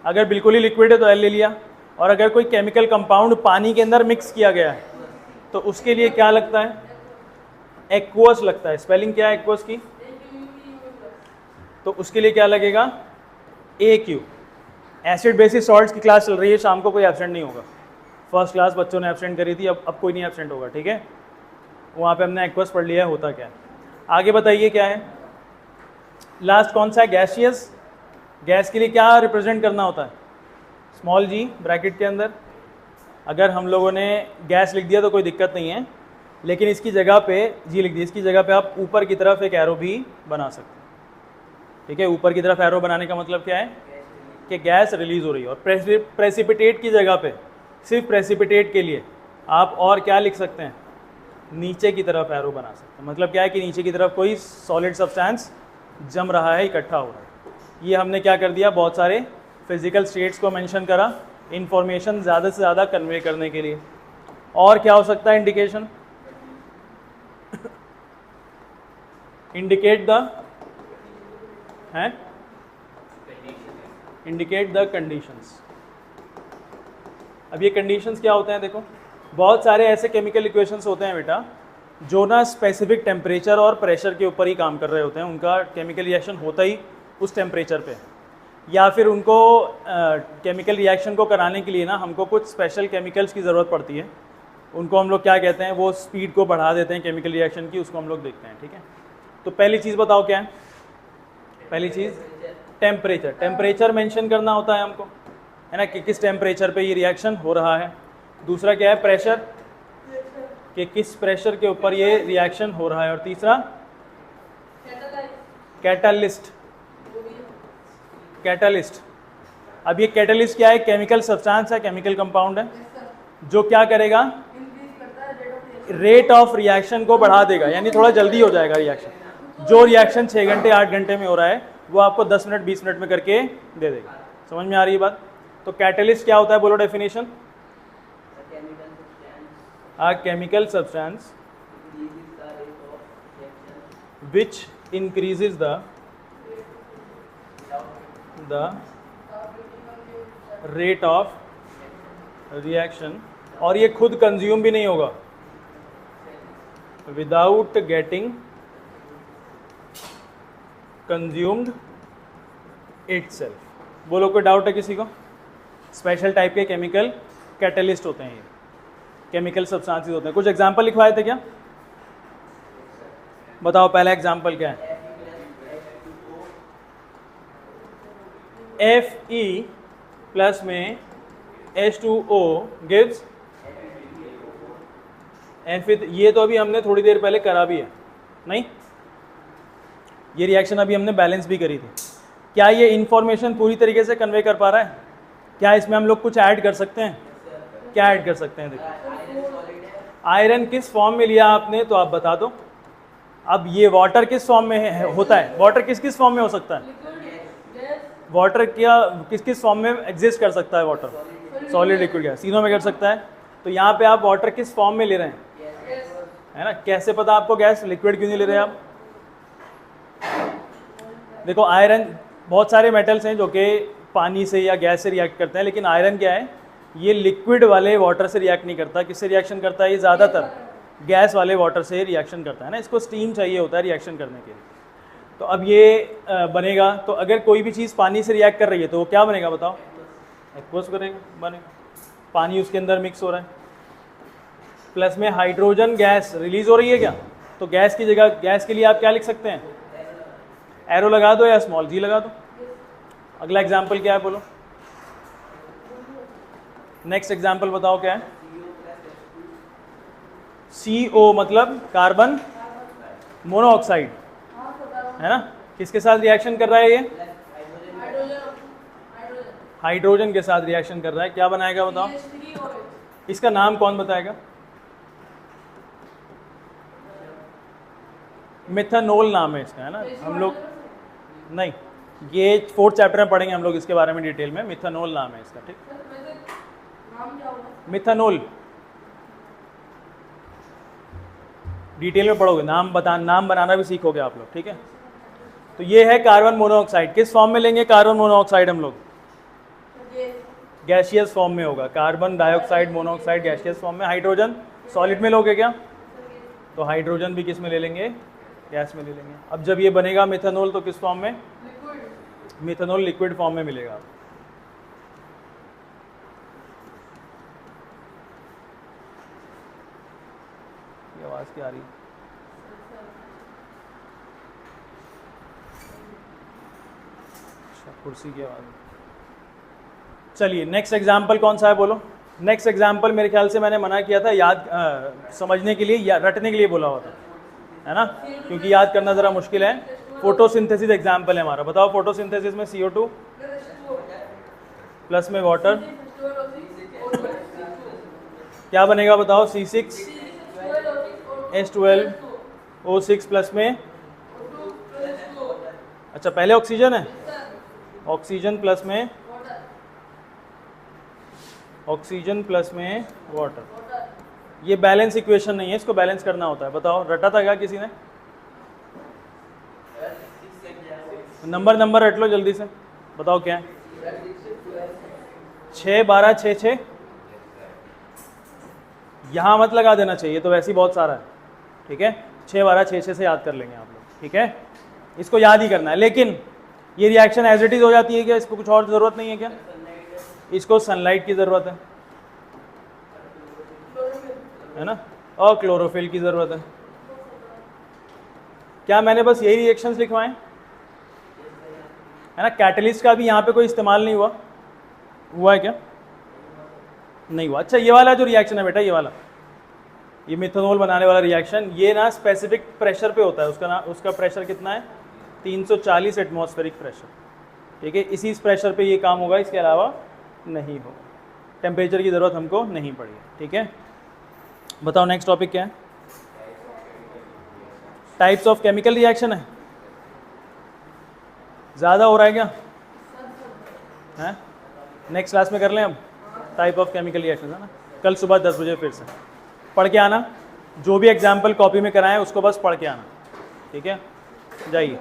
अगर बिल्कुल ही लिक्विड है तो एल ले लिया। और अगर कोई केमिकल कंपाउंड पानी के अंदर मिक्स किया गया है तो उसके लिए क्या लगता है, एक्वस लगता है। स्पेलिंग क्या है एक्वस की, तो उसके लिए क्या लगेगा, AQ। एसिड बेसिस सॉल्ट्स की क्लास चल रही है, शाम को कोई एब्सेंट नहीं होगा। फर्स्ट क्लास बच्चों ने एब्सेंट करी थी, अब कोई नहीं एब्सेंट होगा, ठीक है। वहाँ पे हमने एक्वस पढ़ लिया है होता क्या है। आगे बताइए क्या है लास्ट, कौन सा है, गैसियस। गैस के लिए क्या रिप्रेजेंट करना होता है, स्मॉल जी ब्रैकेट के अंदर। अगर हम लोगों ने गैस लिख दिया तो कोई दिक्कत नहीं है, लेकिन इसकी जगह पे जी लिख दी, इसकी जगह पे आप ऊपर की तरफ एक एरो भी बना सकते हैं, ठीक है। ऊपर की तरफ एरो बनाने का मतलब क्या है कि गैस रिलीज हो रही है। और प्रेसिपिटेट की जगह पे सिर्फ प्रेसिपिटेट के लिए आप और क्या लिख सकते हैं, नीचे की तरफ एरो बना सकते हैं। मतलब क्या है कि नीचे की तरफ कोई सॉलिड सब्सटेंस जम रहा है, इकट्ठा हो रहा है। ये हमने क्या कर दिया, बहुत सारे फिजिकल स्टेट्स को मेंशन करा इंफॉर्मेशन ज़्यादा से ज़्यादा कन्वे करने के लिए। और क्या हो सकता है इंडिकेशन, इंडिकेट द है, इंडिकेट द कंडीशंस। अब ये कंडीशंस क्या होते हैं, देखो बहुत सारे ऐसे केमिकल इक्वेशंस होते हैं बेटा जो ना स्पेसिफिक टेम्परेचर और प्रेशर के ऊपर ही काम कर रहे होते हैं। उनका केमिकल रिएक्शन होता ही उस टेम्परेचर पे, या फिर उनको केमिकल रिएक्शन को कराने के लिए ना हमको कुछ स्पेशल केमिकल्स की ज़रूरत पड़ती है। उनको हम लोग क्या कहते हैं, वो स्पीड को बढ़ा देते हैं केमिकल रिएक्शन की, उसको हम लोग देखते हैं, ठीक है। तो पहली चीज़ बताओ क्या है, पहली चीज़ टेम्परेचर। टेम्परेचर मेंशन करना होता है हमको, है ना, कि किस टेम्परेचर पे ये रिएक्शन हो रहा है। दूसरा क्या है, प्रेशर, कि किस प्रेशर के ऊपर ये रिएक्शन हो रहा है। और तीसरा कैटालिस्ट, कैटालिस्ट। अब ये कैटालिस्ट क्या है, केमिकल सब्सटेंस है, केमिकल कंपाउंड है जो क्या करेगा, रेट ऑफ रिएक्शन को बढ़ा देगा, यानी थोड़ा जल्दी हो जाएगा रिएक्शन। जो रिएक्शन 6 घंटे 8 घंटे में हो रहा है वो आपको 10 मिनट 20 मिनट में करके दे देगा। समझ में आ रही है बात। तो कैटलिस्ट क्या होता है, बोलो definition, a chemical substance which increases the rate of reaction, और ये खुद कंज्यूम भी नहीं होगा, without getting consumed itself। बोलो कोई डाउट है किसी को। स्पेशल टाइप के केमिकल कैटलिस्ट होते हैं, ये केमिकल सब्सटेंसेस होते हैं। कुछ एग्जांपल लिखवाए थे क्या, बताओ पहला एग्जांपल क्या है। Fe प्लस में H2O गिव्स F। ये तो अभी हमने थोड़ी देर पहले करा भी है, नहीं, ये रिएक्शन अभी हमने बैलेंस भी करी थी। क्या ये इंफॉर्मेशन पूरी तरीके से कन्वे कर पा रहा है, क्या इसमें हम लोग कुछ ऐड कर सकते हैं, क्या ऐड कर सकते हैं। देखिए आयरन किस फॉर्म में लिया आपने, तो आप बता दो। अब ये वाटर किस फॉर्म में होता है, वाटर किस किस फॉर्म में हो सकता है, वाटर क्या किस किस फॉर्म में एग्जिस्ट कर सकता है, वाटर सॉलिड लिक्विड गैस तीनों में कर सकता है। तो यहाँ पे आप वाटर किस फॉर्म में ले रहे हैं, है ना, कैसे पता आपको गैस, लिक्विड क्यों नहीं ले रहे आप। देखो आयरन, बहुत सारे मेटल्स हैं जो कि पानी से या गैस से रिएक्ट करते हैं, लेकिन आयरन क्या है, ये लिक्विड वाले वाटर से रिएक्ट नहीं करता। किससे रिएक्शन करता है, ये ज़्यादातर गैस वाले वाटर से रिएक्शन करता है ना, इसको स्टीम चाहिए होता है रिएक्शन करने के लिए। तो अब ये बनेगा, तो अगर कोई भी चीज़ पानी से रिएक्ट कर रही है तो वो क्या बनेगा बताओ, एक्वस बनेगा, पानी उसके अंदर मिक्स हो रहा है। प्लस में हाइड्रोजन गैस रिलीज हो रही है क्या, तो गैस की जगह, गैस के लिए आप क्या लिख सकते हैं, एरो लगा दो या स्मॉल जी लगा दो। अगला एग्जाम्पल क्या है बोलो, नेक्स्ट एग्जाम्पल बताओ क्या है। CO मतलब कार्बन मोनोऑक्साइड, है ना, किसके साथ रिएक्शन कर रहा है ये, हाइड्रोजन के साथ रिएक्शन कर रहा है। क्या बनाएगा बताओ, इसका नाम कौन बताएगा, मिथेनॉल नाम है इसका, है ना। हम लोग नहीं, ये 4th चैप्टर में पढ़ेंगे हम लोग इसके बारे में डिटेल में, मिथेनॉल नाम है इसका, ठीक। मिथानोल, डिटेल में पढ़ोगे, नाम बनाना भी सीखोगे आप लोग, ठीक है। तो ये है कार्बन मोनोऑक्साइड, किस फॉर्म में लेंगे कार्बन मोनोऑक्साइड हम लोग? गैसियस फॉर्म में होगा। Carbon dioxide monoxide gaseous form में। हाइड्रोजन सॉलिड में लोगे क्या? तो हाइड्रोजन भी किस में ले लेंगे? गैस में ले लेंगे। अब जब ये बनेगा मिथानोल तो किस फॉर्म में? मिथानोल लिक्विड फॉर्म में मिलेगा। ये आवाज़ क्या आ रही है? कुर्सी की आवाज़। चलिए नेक्स्ट एग्जाम्पल कौन सा है बोलो। नेक्स्ट एग्जाम्पल मेरे ख्याल से मैंने मना किया था, समझने के लिए या रटने के लिए बोला हुआ था, है ना, क्योंकि याद करना ज़रा मुश्किल है। फोटोसिंथेसिस एग्जाम्पल है हमारा। बताओ फोटोसिंथेसिस में CO2 प्लस में वाटर क्या बनेगा? बताओ C6H12O6 प्लस में, अच्छा पहले ऑक्सीजन है, ऑक्सीजन प्लस में वाटर। ये बैलेंस इक्वेशन नहीं है, इसको बैलेंस करना होता है। बताओ रटा था क्या किसी ने? नंबर रट लो जल्दी से, बताओ क्या है? 6 12 6 6। यहाँ मत लगा देना चाहिए, तो वैसे ही बहुत सारा है, ठीक है। 6 12 6 6 से याद कर लेंगे आप लोग, ठीक है। इसको याद ही करना है। लेकिन ये रिएक्शन एज इट इज हो जाती है क्या? इसको कुछ और ज़रूरत नहीं है क्या? इसको सनलाइट की ज़रूरत है ना, और क्लोरोफिल की ज़रूरत है। क्या मैंने बस यही रिएक्शंस लिखवाएं, है ना? कैटलिस्ट का भी यहाँ पे कोई इस्तेमाल नहीं हुआ है क्या? नहीं हुआ। अच्छा ये वाला जो रिएक्शन है बेटा, ये वाला, ये मिथानोल बनाने वाला रिएक्शन, ये ना स्पेसिफिक प्रेशर पे होता है। उसका प्रेशर कितना है? 340 एटमॉस्फेरिक प्रेशर, ठीक है। इसी प्रेशर पे ये काम होगा, इसके अलावा नहीं होगा। टेम्परेचर की ज़रूरत हमको नहीं पड़ेगी, ठीक है। बताओ नेक्स्ट टॉपिक क्या है? टाइप्स ऑफ केमिकल रिएक्शन है। ज़्यादा हो रहा है क्या? हैं? नेक्स्ट क्लास में कर लें अब टाइप ऑफ केमिकल रिएक्शन, है ना। कल सुबह 10 बजे फिर से पढ़ के आना। जो भी एग्जाम्पल कॉपी में कराएं उसको बस पढ़ के आना, ठीक है। जाइए।